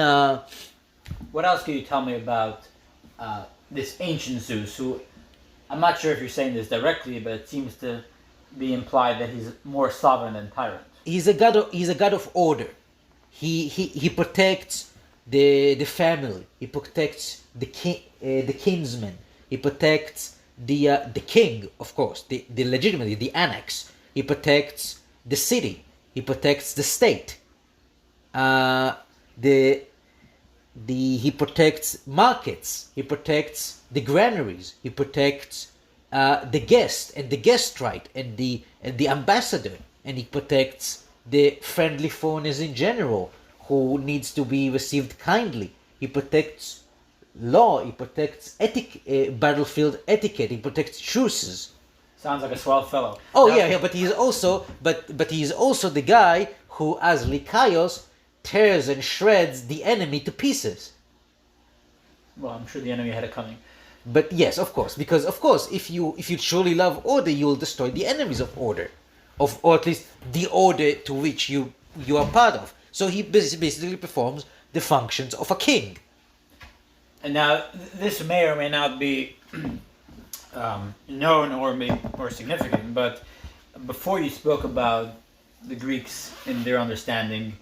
What else can you tell me about this ancient Zeus, who, I'm not sure if you're saying this directly, but it seems to be implied that he's more sovereign than Tyrant? he's a god of order. He protects the family. He protects the kinsmen. He protects the king, of course, the legitimately the annex. He protects the city. He protects the state. He protects markets. He protects the granaries. He protects the guest and the guest right and the ambassador, and he protects the friendly foreigners in general who needs to be received kindly. He protects law. He protects battlefield etiquette. He protects truces. Sounds like a swell fellow. Oh Now- yeah, but he's also the guy who, as Lycaios, tears and shreds the enemy to pieces. Well, I'm sure the enemy had it coming. But yes, of course, because of course, if you truly love order, you will destroy the enemies of order, or at least the order to which you are part of. So he basically performs the functions of a king. And now, this may or may not be known or significant, but before you spoke about the Greeks in their understanding,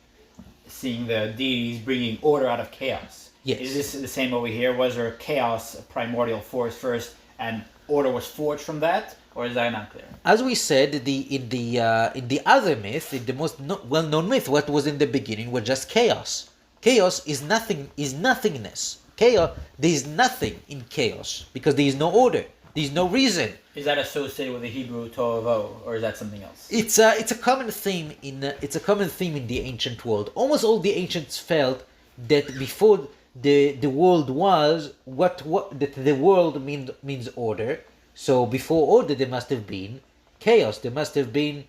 seeing the deities bringing order out of chaos. Yes. Is this the same over here? Was there chaos, a primordial force first, and order was forged from that, or is that not clear? As we said, in the other myth, in the most well-known myth, what was in the beginning was just chaos. Chaos is nothing, is nothingness. Chaos, there is nothing in chaos because there is no order. There is no reason. Is that associated with the Hebrew To'avo, or is that something else? It's a common theme in the ancient world. Almost all the ancients felt that before the world was that the world means order. So before order there must have been chaos. There must have been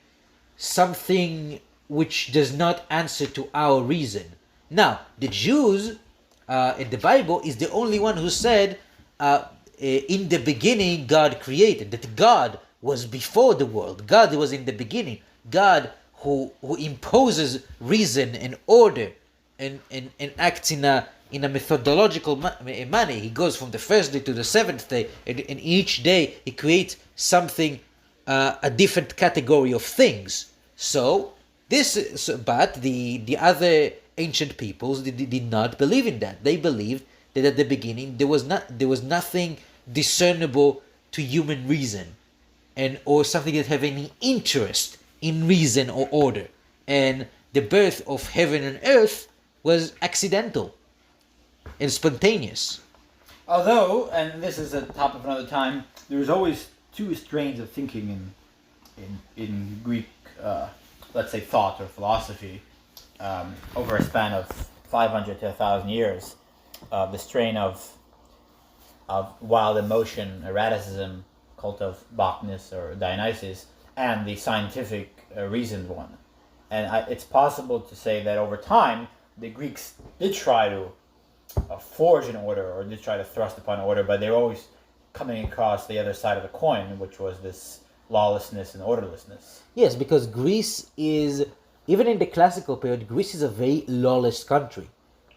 something which does not answer to our reason. Now the Jews in the Bible is the only one who said in the beginning God created, that God was before the world. God was in the beginning. God who imposes reason and order and acts in a methodological manner. He goes from the first day to the seventh day, and each day he creates something, a different category of things. So but the other ancient peoples did not believe in that. They believed that at the beginning there was nothing discernible to human reason, or something that have any interest in reason or order, and the birth of heaven and earth was accidental and spontaneous. Although, and this is a topic of another time, there's always two strains of thinking in Greek, let's say, thought or philosophy, over a span of 500 to 1,000 years. The strain of wild emotion, erraticism, cult of Bacchus or Dionysus, and the scientific reasoned one. And it's possible to say that over time, the Greeks did try to forge an order, or did try to thrust upon order, but they were always coming across the other side of the coin, which was this lawlessness and orderlessness. Yes, because Greece is, even in the classical period, Greece is a very lawless country.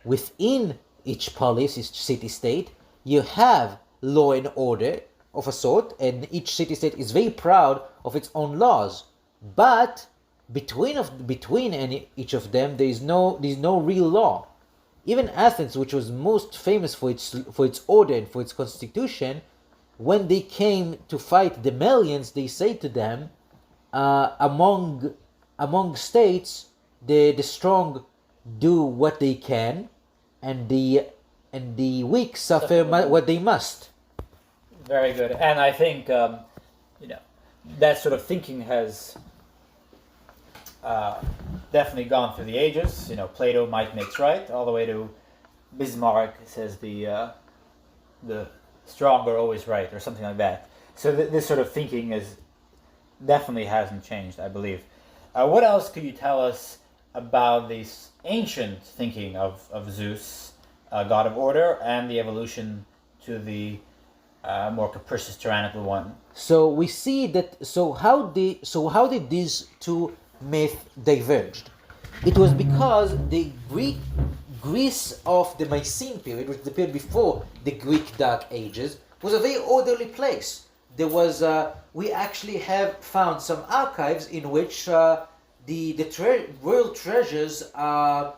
Within each polis, each city-state, you have law and order of a sort, and each city-state is very proud of its own laws. But between each of them, there is no real law. Even Athens, which was most famous for its order and for its constitution, when they came to fight the Melians, they say to them, among states, the strong do what they can, and the weak suffer what they must. Very good. And I think that sort of thinking has definitely gone through the ages. Plato, might makes right, all the way to Bismarck says the strong are always right, or something like that. So this sort of thinking definitely hasn't changed, I believe. What else could you tell us about this ancient thinking of Zeus, god of order, and the evolution to the more capricious, tyrannical one? So we see that. So how did these two myths diverged? It was because the Greece of the Mycenaean period, which is the period before the Greek Dark Ages, was a very orderly place. There was we actually have found some archives in which the world treasures are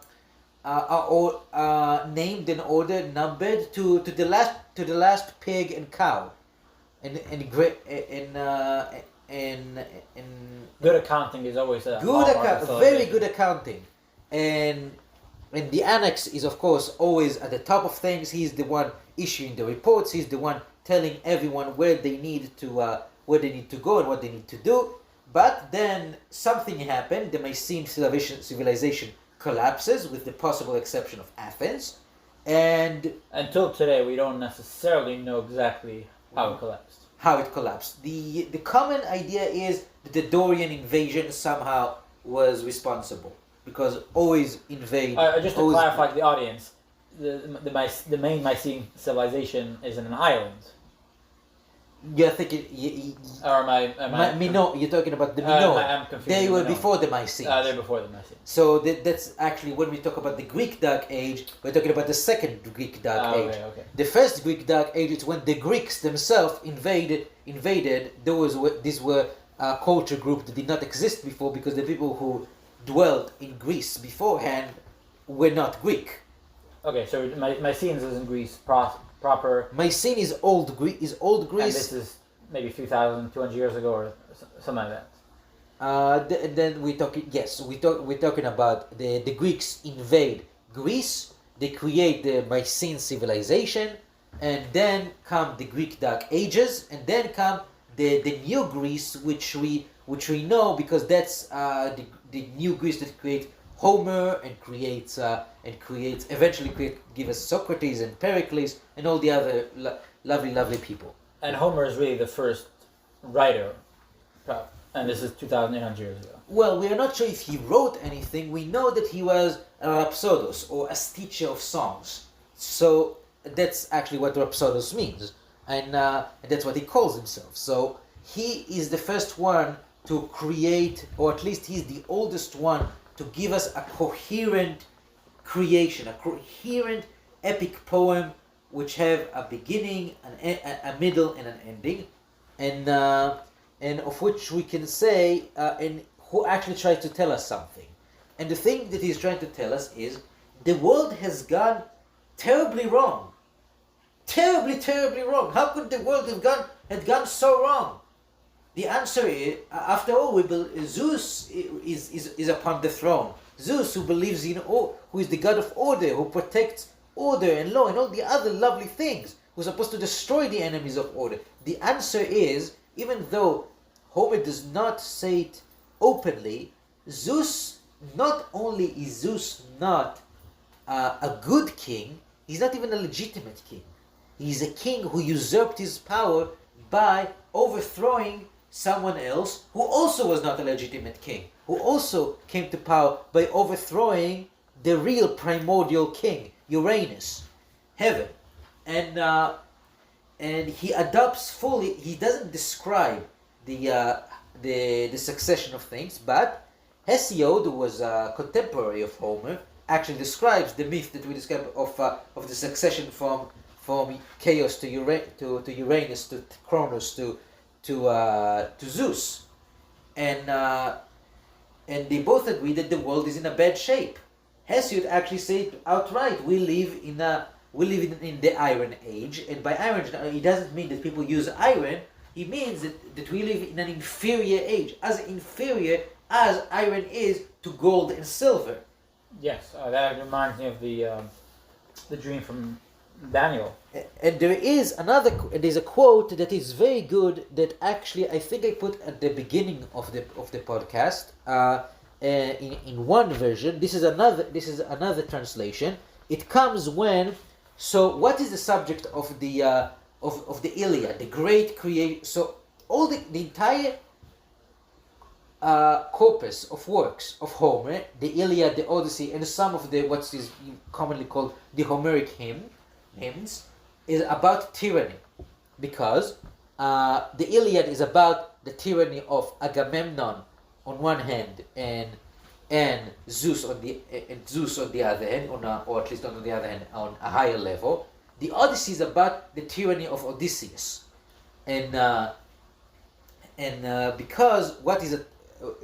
all named in order, numbered to the last pig and cow, and great in Good accounting is always a good hallmark of account, very civilization. good accounting, and the annex is of course always at the top of things. He's the one issuing the reports. He's the one telling everyone where they need to go and what they need to do. But then something happened. The Mycenaean civilization collapses, with the possible exception of Athens, and Until today, we don't necessarily know exactly how it collapsed. how it collapsed. The common idea is that the Dorian invasion somehow was responsible, because always invade. Just to always- clarify to the audience, the main Mycenaean civilization is in an island. You're thinking, Or am I Minoan. You're talking about the Uh, Minoan. I'm confused They with were Minoan. before the Mycenaeans. They're before the Mycenaeans. So that's actually when we talk about the Greek Dark Age, we're talking about the second Greek Dark Age. Okay. The first Greek Dark Age is when the Greeks themselves invaded. These were a culture group that did not exist before, because the people who dwelt in Greece beforehand were not Greek. Okay, so Mycenaeans is in Greece proper, Mycenae is old Greece. and this is maybe 3,200 years ago or something like that. Then we're talking about the Greeks invade Greece. They create the Mycenaean civilization, and then come the Greek Dark Ages, and then come the new Greece, which we know because that's the new Greece that creates Homer and creates give us Socrates and Pericles and all the other lovely people. And Homer is really the first writer, and this is 2,800 years ago. Well, we are not sure if he wrote anything. We know that he was a rhapsodos, or a teacher of songs. So that's actually what rhapsodos means, and that's what he calls himself. So he is the first one to create, or at least he's the oldest one to give us a coherent creation, a coherent epic poem which have a beginning, a middle, and an ending, and of which we can say, and who actually tries to tell us something. And the thing that he's trying to tell us is the world has gone terribly wrong. Terribly wrong. How could the world have gone so wrong? The answer is, after all, Zeus is upon the throne. Zeus, who believes in who is the god of order, who protects order and law and all the other lovely things, who's supposed to destroy the enemies of order. The answer is, even though Homer does not say it openly, Zeus, not only is Zeus not a good king, he's not even a legitimate king. He's a king who usurped his power by overthrowing someone else who also was not a legitimate king, who also came to power by overthrowing the real primordial king, Uranus, heaven. And he adopts fully, he doesn't describe the succession of things, but Hesiod, who was a contemporary of Homer, actually describes the myth that we describe of the succession from Chaos to Uranus to Cronus to Zeus, and they both agree that the world is in a bad shape. Hesiod actually said outright, we live in the Iron Age, and by iron it doesn't mean that people use iron. It means that we live in an inferior age, as inferior as iron is to gold and silver. Yes, that reminds me of the dream from Daniel. And there's a quote that is very good that actually I think I put at the beginning of the podcast. In one version, this is another translation. It comes when. So what is the subject of the Iliad, the great creation? So all the entire corpus of works of Homer, the Iliad, the Odyssey, and some of the what is commonly called the Homeric hymns, is about tyranny, because the Iliad is about the tyranny of Agamemnon on one hand and Zeus on the other hand, or at least on the other hand on a higher level. The Odyssey is about the tyranny of Odysseus, and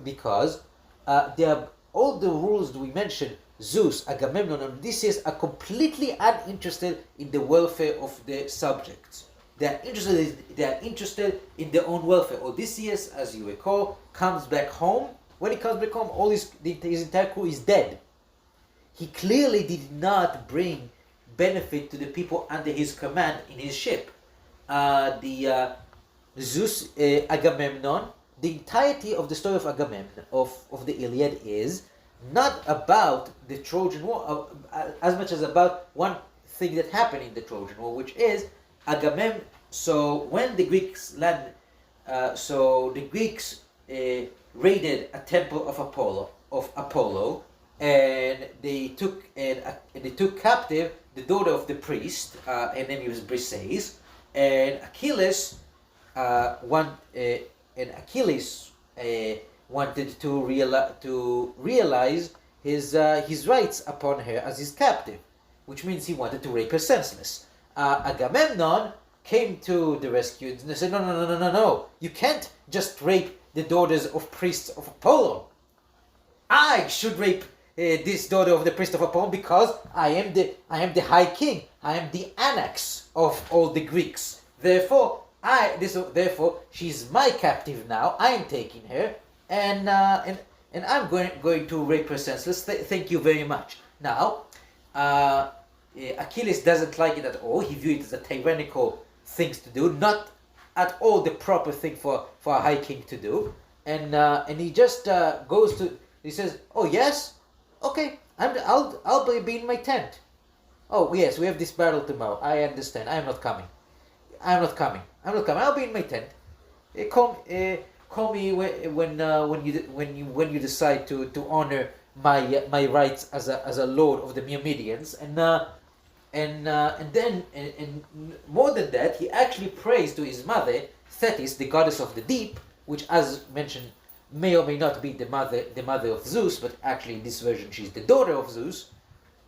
because all the rules that we mentioned, Zeus, Agamemnon, and Odysseus, are completely uninterested in the welfare of the subjects. They are interested in their own welfare. Odysseus, as you recall, comes back home. When he comes back home, his entire crew is dead. He clearly did not bring benefit to the people under his command in his ship. Zeus, Agamemnon, the entirety of the story of Agamemnon, of the Iliad, is not about the Trojan War as much as about one thing that happened in the Trojan War, which is Agamemnon. So when the Greeks landed, raided a temple of Apollo, and they took captive the daughter of the priest. Her name was Briseis, and Achilles wanted to realize his rights upon her as his captive, which means he wanted to rape her senseless. Agamemnon came to the rescue and said, no, you can't just rape the daughters of priests of Apollo. I should rape this daughter of the priest of Apollo because I am the high king. I am the annex of all the Greeks. Therefore she's my captive now. I am taking her, and I'm going to rape her senseless. Thank you very much. Now, Achilles doesn't like it at all. He viewed it as a tyrannical thing to do, not at all the proper thing for a high king to do. And he just he says, "Oh yes, okay, I'll be in my tent. Oh yes, we have this battle tomorrow. I understand. I'm not coming. I'll be in my tent. Call me when you decide to honor my rights as a lord of the Myrmidons." And more than that, he actually prays to his mother Thetis, the goddess of the deep, which, as mentioned, may or may not be the mother of Zeus, but actually in this version she's the daughter of Zeus.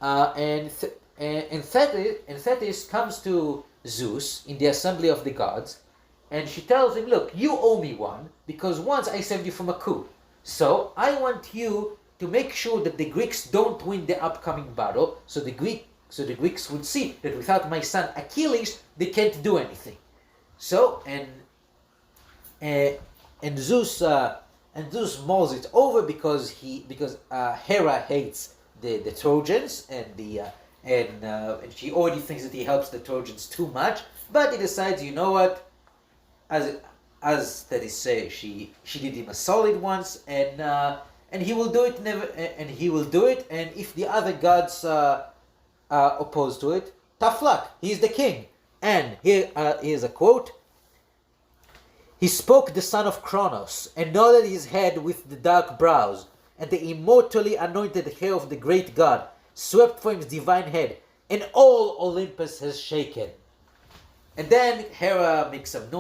And Thetis comes to Zeus in the assembly of the gods, and she tells him, "Look, you owe me one, because once I saved you from a coup. So I want you to make sure that the Greeks don't win the upcoming battle, so the Greeks would see that without my son Achilles, they can't do anything." So and Zeus mulls it over because Hera hates the Trojans, and she already thinks that he helps the Trojans too much. But he decides, you know what? As Thetis says, she did him a solid once, and he will do it. And if the other gods opposed to it, tough luck. He's the king. And here's a quote. "He spoke the son of Kronos, and nodded his head with the dark brows, and the immortally anointed hair of the great god swept from his divine head, and all Olympus has shaken." And then Hera makes some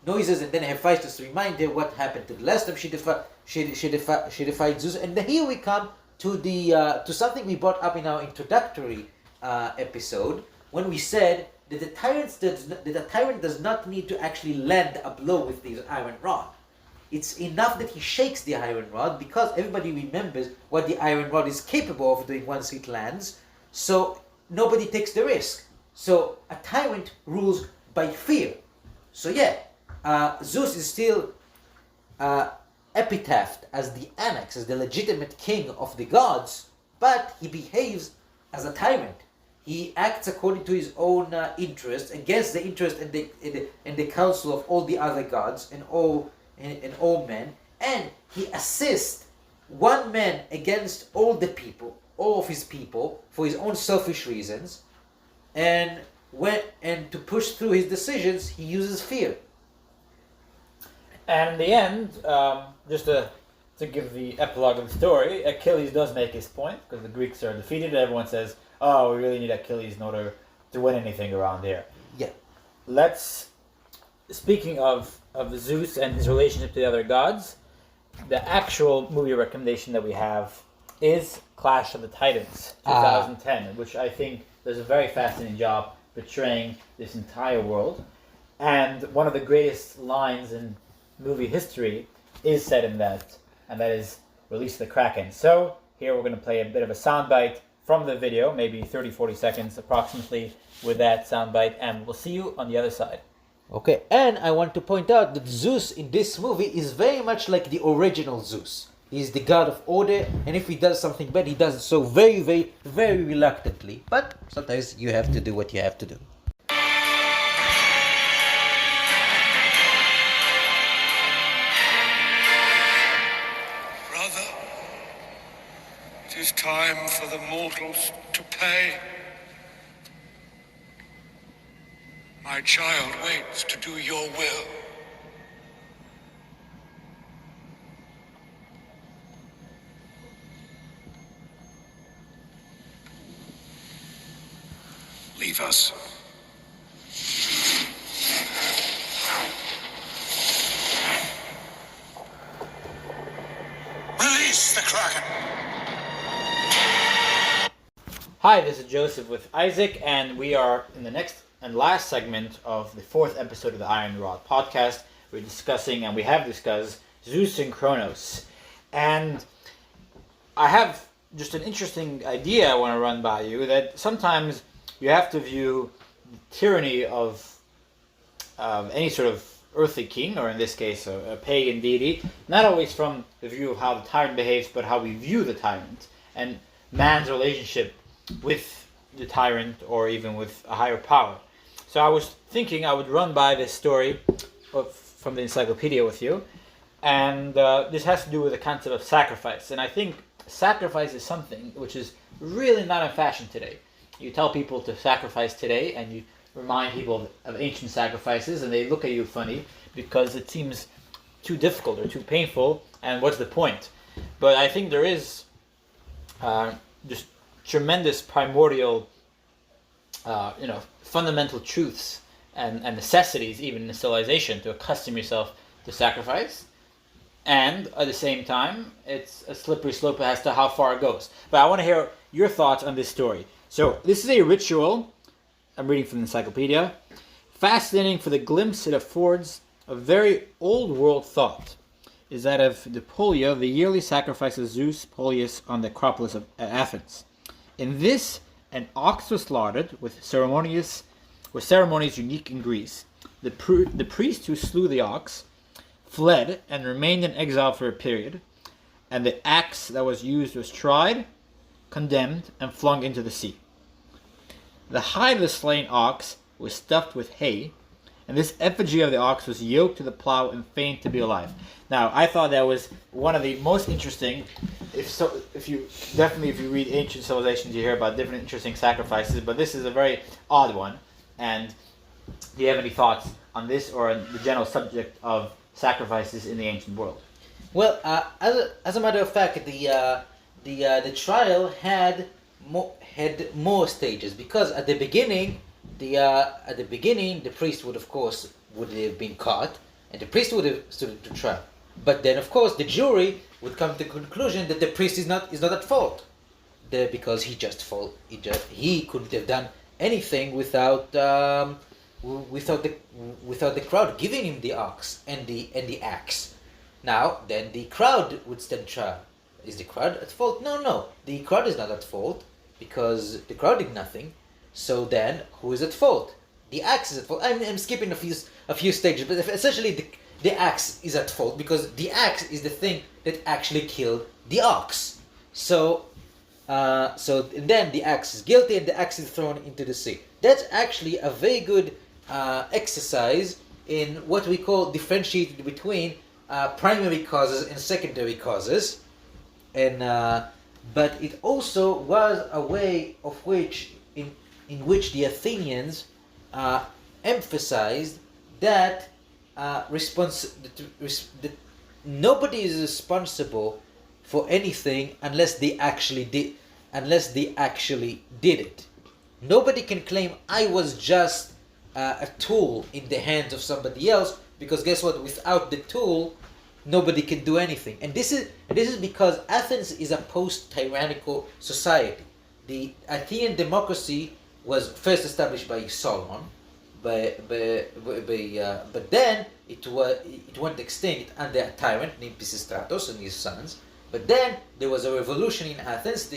noises, and then Hephaestus reminds her what happened to the last time she defied Zeus. And here we come to something we brought up in our introductory episode, when we said that the tyrant does not need to actually land a blow with his iron rod. It's enough that he shakes the iron rod, because everybody remembers what the iron rod is capable of doing once it lands, so nobody takes the risk. So a tyrant rules by fear. So Zeus is still epitaphed as the annex, as the legitimate king of the gods, but he behaves as a tyrant. He acts according to his own interests, against the interest and the council of all the other gods and all men, and he assists one man against all of his people, for his own selfish reasons, and to push through his decisions, he uses fear. And in the end, just to give the epilogue of the story, Achilles does make his point, because the Greeks are defeated, and everyone says, "Oh, we really need Achilles in order to win anything around here." Yeah. Speaking of Zeus and his relationship to the other gods, the actual movie recommendation that we have is Clash of the Titans, 2010, which I think does a very fascinating job portraying this entire world. And one of the greatest lines in movie history is said in that. and that is release the Kraken. So here we're going to play a bit of a soundbite from the video, maybe 30-40 seconds approximately with that soundbite, and we'll see you on the other side. Okay, and I want to point out that Zeus in this movie is very much like the original Zeus. He's the god of order, and if he does something bad, he does it so very, very, very reluctantly. But sometimes you have to do what you have to do. Brother, it is time for the mortals to pay. My child waits to do your will. Leave us. Release the Kraken! Hi, this is Joseph with Isaac, and we are in the next and last segment of the 4th episode of the Iron Rod podcast. We're discussing, and we have discussed, Zeus and Kronos. And I have just an interesting idea I want to run by you, that sometimes you have to view the tyranny of any sort of earthly king, or in this case a pagan deity, not always from the view of how the tyrant behaves, but how we view the tyrant, and man's relationship with the tyrant, or even with a higher power. So I was thinking I would run by this story from the encyclopedia with you, and this has to do with the concept of sacrifice. And I think sacrifice is something which is really not in fashion today. You tell people to sacrifice today, and you remind people of ancient sacrifices, and they look at you funny because it seems too difficult or too painful, and what's the point? But I think there is just tremendous primordial fundamental truths and necessities, even in civilization, to accustom yourself to sacrifice. And at the same time, it's a slippery slope as to how far it goes. But I want to hear your thoughts on this story. So this is a ritual, I'm reading from the encyclopedia, fascinating for the glimpse it affords of very old world thought, is that of the Polia, the yearly sacrifice of Zeus Polius on the Acropolis of Athens. In this, an ox was slaughtered with ceremonies unique in Greece. The priest who slew the ox fled and remained in exile for a period, and the axe that was used was tried, condemned, and flung into the sea. The hide of the slain ox was stuffed with hay, and this effigy of the ox was yoked to the plow and feigned to be alive. Now, I thought that was one of the most interesting. If you read ancient civilizations, you hear about different interesting sacrifices, but this is a very odd one. And do you have any thoughts on this, or on the general subject of sacrifices in the ancient world? Well, as a matter of fact, the trial had more stages, because at the beginning the priest would have been caught, and the priest would have stood to trial. But then, of course, the jury would come to the conclusion that the priest is not at fault, because he couldn't have done anything without the crowd giving him the ox and the axe. Now, then the crowd would stand trial. Is the crowd at fault? No. The crowd is not at fault, because the crowd did nothing. So then, who is at fault? The axe is at fault. I'm skipping a few stages, but essentially the axe is at fault, because the axe is the thing that actually killed the ox. So and then the axe is guilty, and the axe is thrown into the sea. That's actually a very good exercise in what we call differentiating between primary causes and secondary causes. And but it also was a way of which in which the Athenians emphasized that nobody is responsible for anything unless they actually did it. Nobody can claim I was just a tool in the hands of somebody else, because guess what? Without the tool, nobody can do anything. And this is because Athens is a post-tyrannical society. The Athenian democracy was first established by Solomon, but then it went extinct under a tyrant named Pisistratos and his sons. But then there was a revolution in Athens.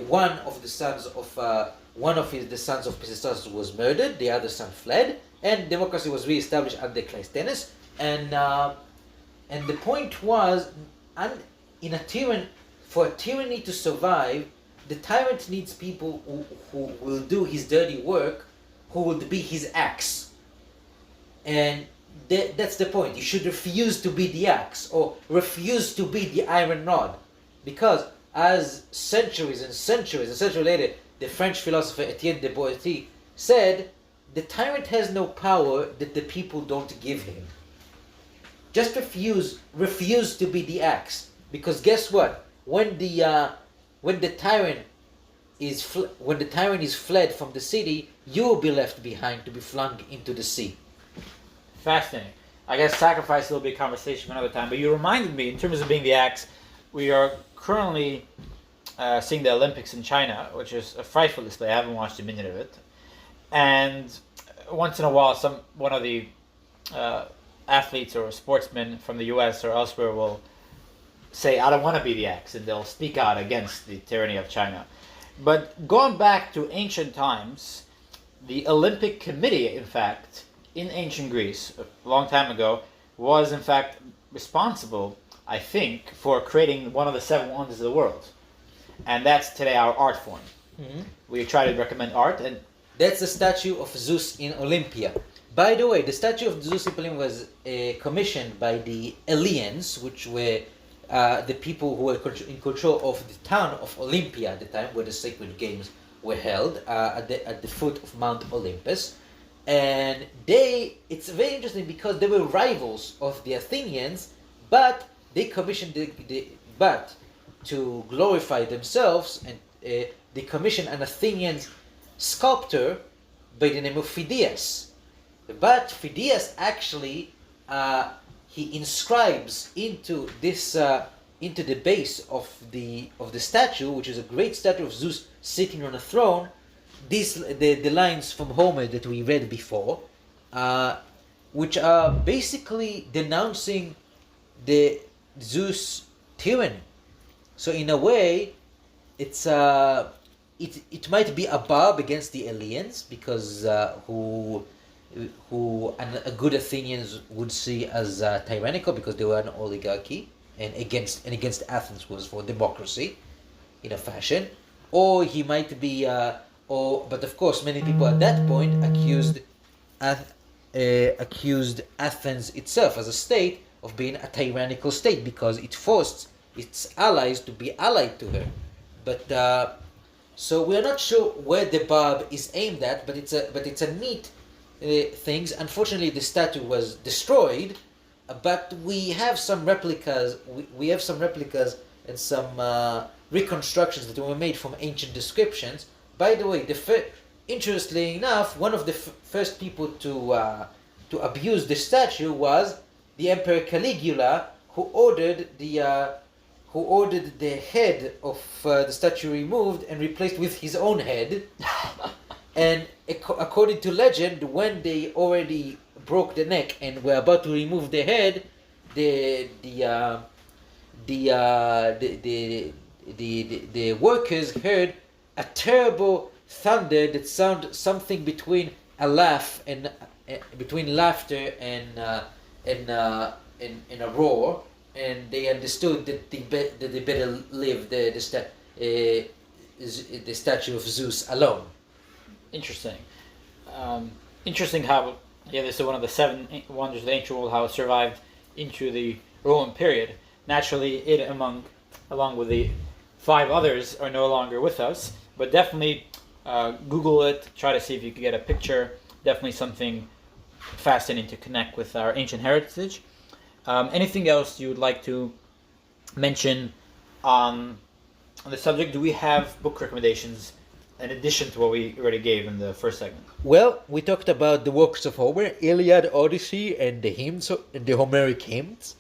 One of the sons of Pisistratos was murdered. The other son fled, and democracy was reestablished under Cleisthenes. And the point was, in a tyranny, for a tyranny to survive, the tyrant needs people who will do his dirty work, who will be his axe. And that's the point. You should refuse to be the axe, or refuse to be the iron rod. Because as centuries and centuries later, the French philosopher Etienne de Boetie said, the tyrant has no power that the people don't give him. Just refuse to be the axe. Because guess what? When the tyrant is fled from the city, you will be left behind to be flung into the sea. Fascinating. I guess sacrifice will be a conversation for another time. But you reminded me, in terms of being the axe, we are currently seeing the Olympics in China, which is a frightful display. I haven't watched a minute of it. And once in a while, one of the athletes or sportsmen from the U.S. or elsewhere will say, I don't want to be the axe, and they'll speak out against the tyranny of China. But going back to ancient times, the Olympic Committee, in fact, in ancient Greece, a long time ago, was in fact responsible, I think, for creating one of the 7 wonders of the world. And that's today our art form. Mm-hmm. We try to recommend art, and that's the statue of Zeus in Olympia. By the way, the statue of Zeus in Olympia was commissioned by the Eleans, which were the people who were in control of the town of Olympia at the time, where the sacred games were held, at the foot of Mount Olympus. And it's very interesting because they were rivals of the Athenians, but they commissioned but to glorify themselves, and they commissioned an Athenian sculptor by the name of Phidias. But Phidias actually he inscribes into the base of the statue, which is a great statue of Zeus sitting on a throne, the lines from Homer that we read before, which are basically denouncing the Zeus tyranny. So in a way, it might be a barb against the Eleans, because who a good Athenians would see as tyrannical, because they were an oligarchy, and against Athens was for democracy in a fashion. Or he might be but of course many people at that point accused Athens itself as a state of being a tyrannical state, because it forced its allies to be allied to her. But so we are not sure where the barb is aimed at, but it's a neat things. Unfortunately, the statue was destroyed, but we have some replicas. We have some replicas and some reconstructions that were made from ancient descriptions. By the way, interestingly enough, one of the first people to abuse the statue was the Emperor Caligula, who ordered the head of the statue removed and replaced with his own head. And according to legend, when they already broke the neck and were about to remove the head, the workers heard a terrible thunder that sounded something between a laugh and between laughter and a roar, and they understood that they better leave the statue of Zeus alone. interesting. Interesting how this is one of the 7 wonders of the ancient world, how it survived into the Roman period. Naturally, it along with the 5 others are no longer with us, but definitely Google it, try to see if you can get a picture. Definitely something fascinating to connect with our ancient heritage. Anything else you would like to mention on the subject? Do we have book recommendations in addition to what we already gave in the first segment? Well, we talked about the works of Homer, Iliad, Odyssey, and the hymns, and the Homeric hymns.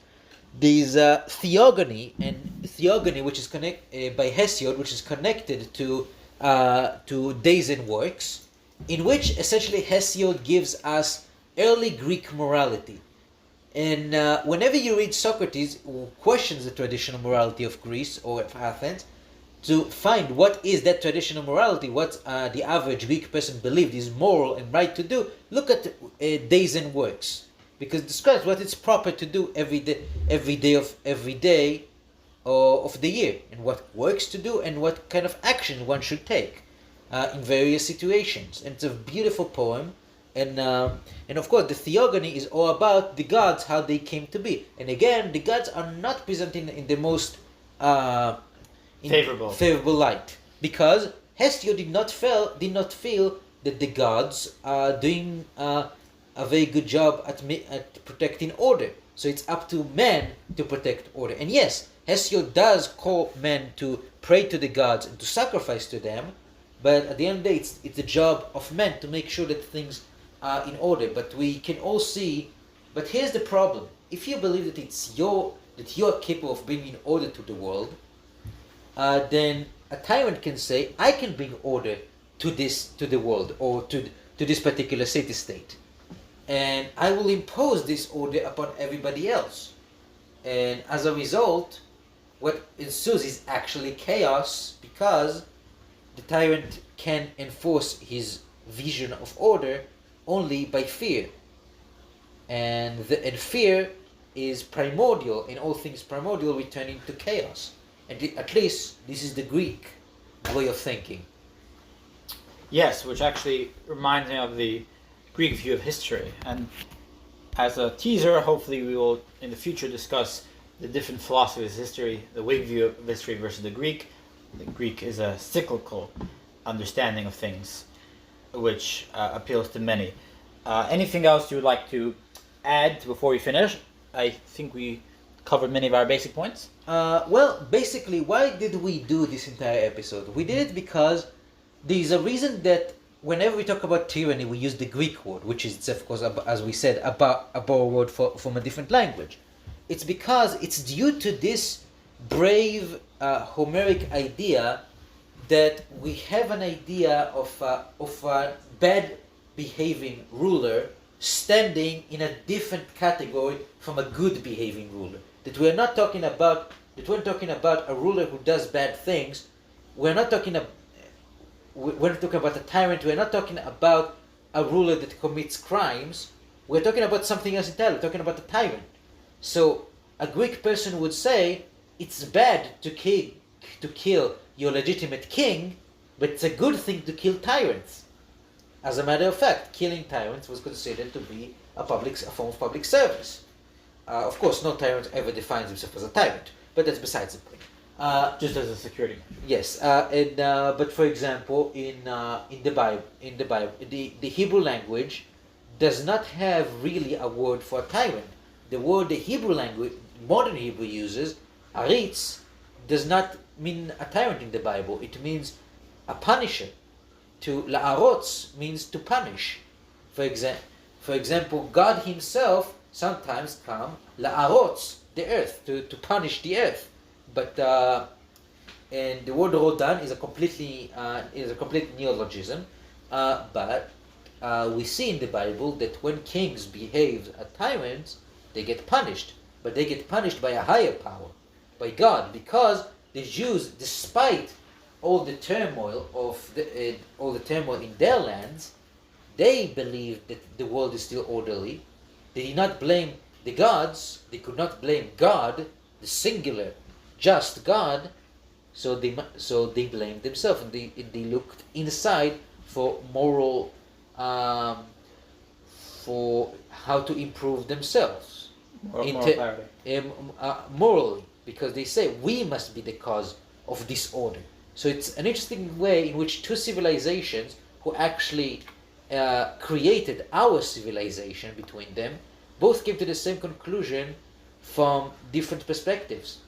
There's Theogony, which is connected by Hesiod, which is connected to Days and Works, in which essentially Hesiod gives us early Greek morality. And whenever you read Socrates, who questions the traditional morality of Greece or of Athens, to find what is that traditional morality, what the average Greek person believed is moral and right to do, look at Days and Works, because it describes what it's proper to do every day of the year, and what works to do, and what kind of action one should take in various situations. And it's a beautiful poem, and of course the theogony is all about the gods, how they came to be. And again, the gods are not presented in the most favorable light, because Hesiod did not feel that the gods are doing a very good job at protecting order. So it's up to men to protect order. And yes, Hesiod does call men to pray to the gods and to sacrifice to them, but at the end of the day, it's the job of men to make sure that things are in order. But we can all see. But here's the problem: if you believe that you're capable of bringing order to the world, then a tyrant can say, I can bring order to the world, or to this particular city-state, and I will impose this order upon everybody else. And as a result, what ensues is actually chaos, because the tyrant can enforce his vision of order only by fear. And fear is primordial, in all things primordial, returning to chaos. And at least this is the Greek way of thinking. Yes, which actually reminds me of the Greek view of history. And as a teaser, hopefully we will in the future discuss the different philosophies of history, the Whig view of history versus the Greek. The Greek is a cyclical understanding of things, which appeals to many. Anything else you would like to add before we finish? I think we covered many of our basic points. Well, basically, why did we do this entire episode? We did it because there's a reason that whenever we talk about tyranny, we use the Greek word, which is, of course, as we said, a borrowed word from a different language. It's because it's due to this brave Homeric idea that we have an idea of a bad behaving ruler standing in a different category from a good behaving ruler. That we're not talking about a ruler who does bad things. We're not talking about a tyrant. We're not talking about a ruler that commits crimes. We're talking about something else entirely. We're talking about a tyrant. So a Greek person would say it's bad to kill your legitimate king, but it's a good thing to kill tyrants. As a matter of fact, killing tyrants was considered to be a form of public service. Of course, no tyrant ever defines himself as a tyrant, but that's besides the point. Just as a security measure. Yes, but for example, in the Bible, the Hebrew language does not have really a word for a tyrant. The word the Hebrew language, modern Hebrew uses, aritz, does not mean a tyrant in the Bible. It means a punisher. To la'arotz means to punish. For example, God Himself sometimes come la'arotz, the earth, to punish the earth. But and the word rodan is a complete neologism. But we see in the Bible that when kings behave as tyrants, they get punished. But they get punished by a higher power, by God, because the Jews, despite all the turmoil in their lands, they believed that the world is still orderly. They did not blame the gods. They could not blame God, the singular, just God. So they blamed themselves, and they looked inside for moral, for how to improve themselves. Morally, because they say we must be the cause of disorder. So it's an interesting way in which two civilizations who actually created our civilization between them both came to the same conclusion from different perspectives.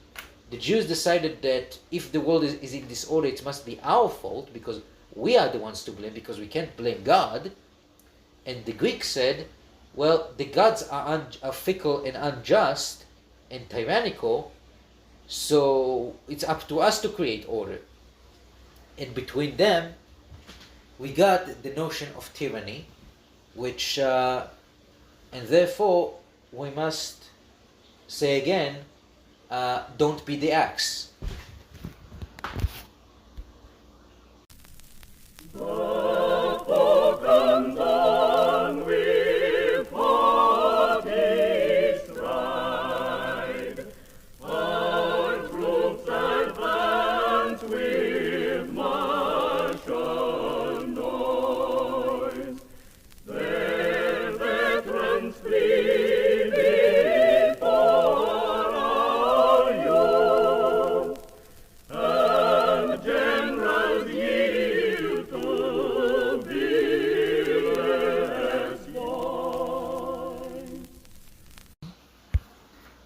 The Jews decided that if the world is in disorder, it must be our fault because we are the ones to blame, because we can't blame God. And the Greeks said, well, the gods are fickle and unjust and tyrannical, so it's up to us to create order. And between them, we got the notion of tyranny, which, and therefore we must say again, don't be the axe.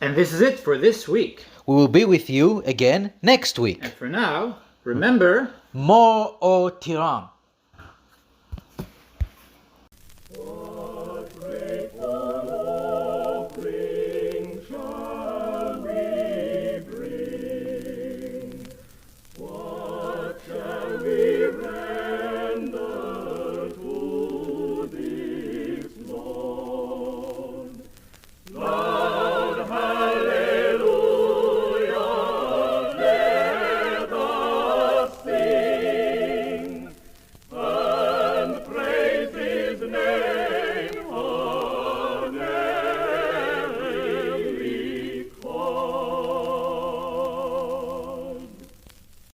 And this is it for this week. We will be with you again next week. And for now, remember, Mort au tyran. What great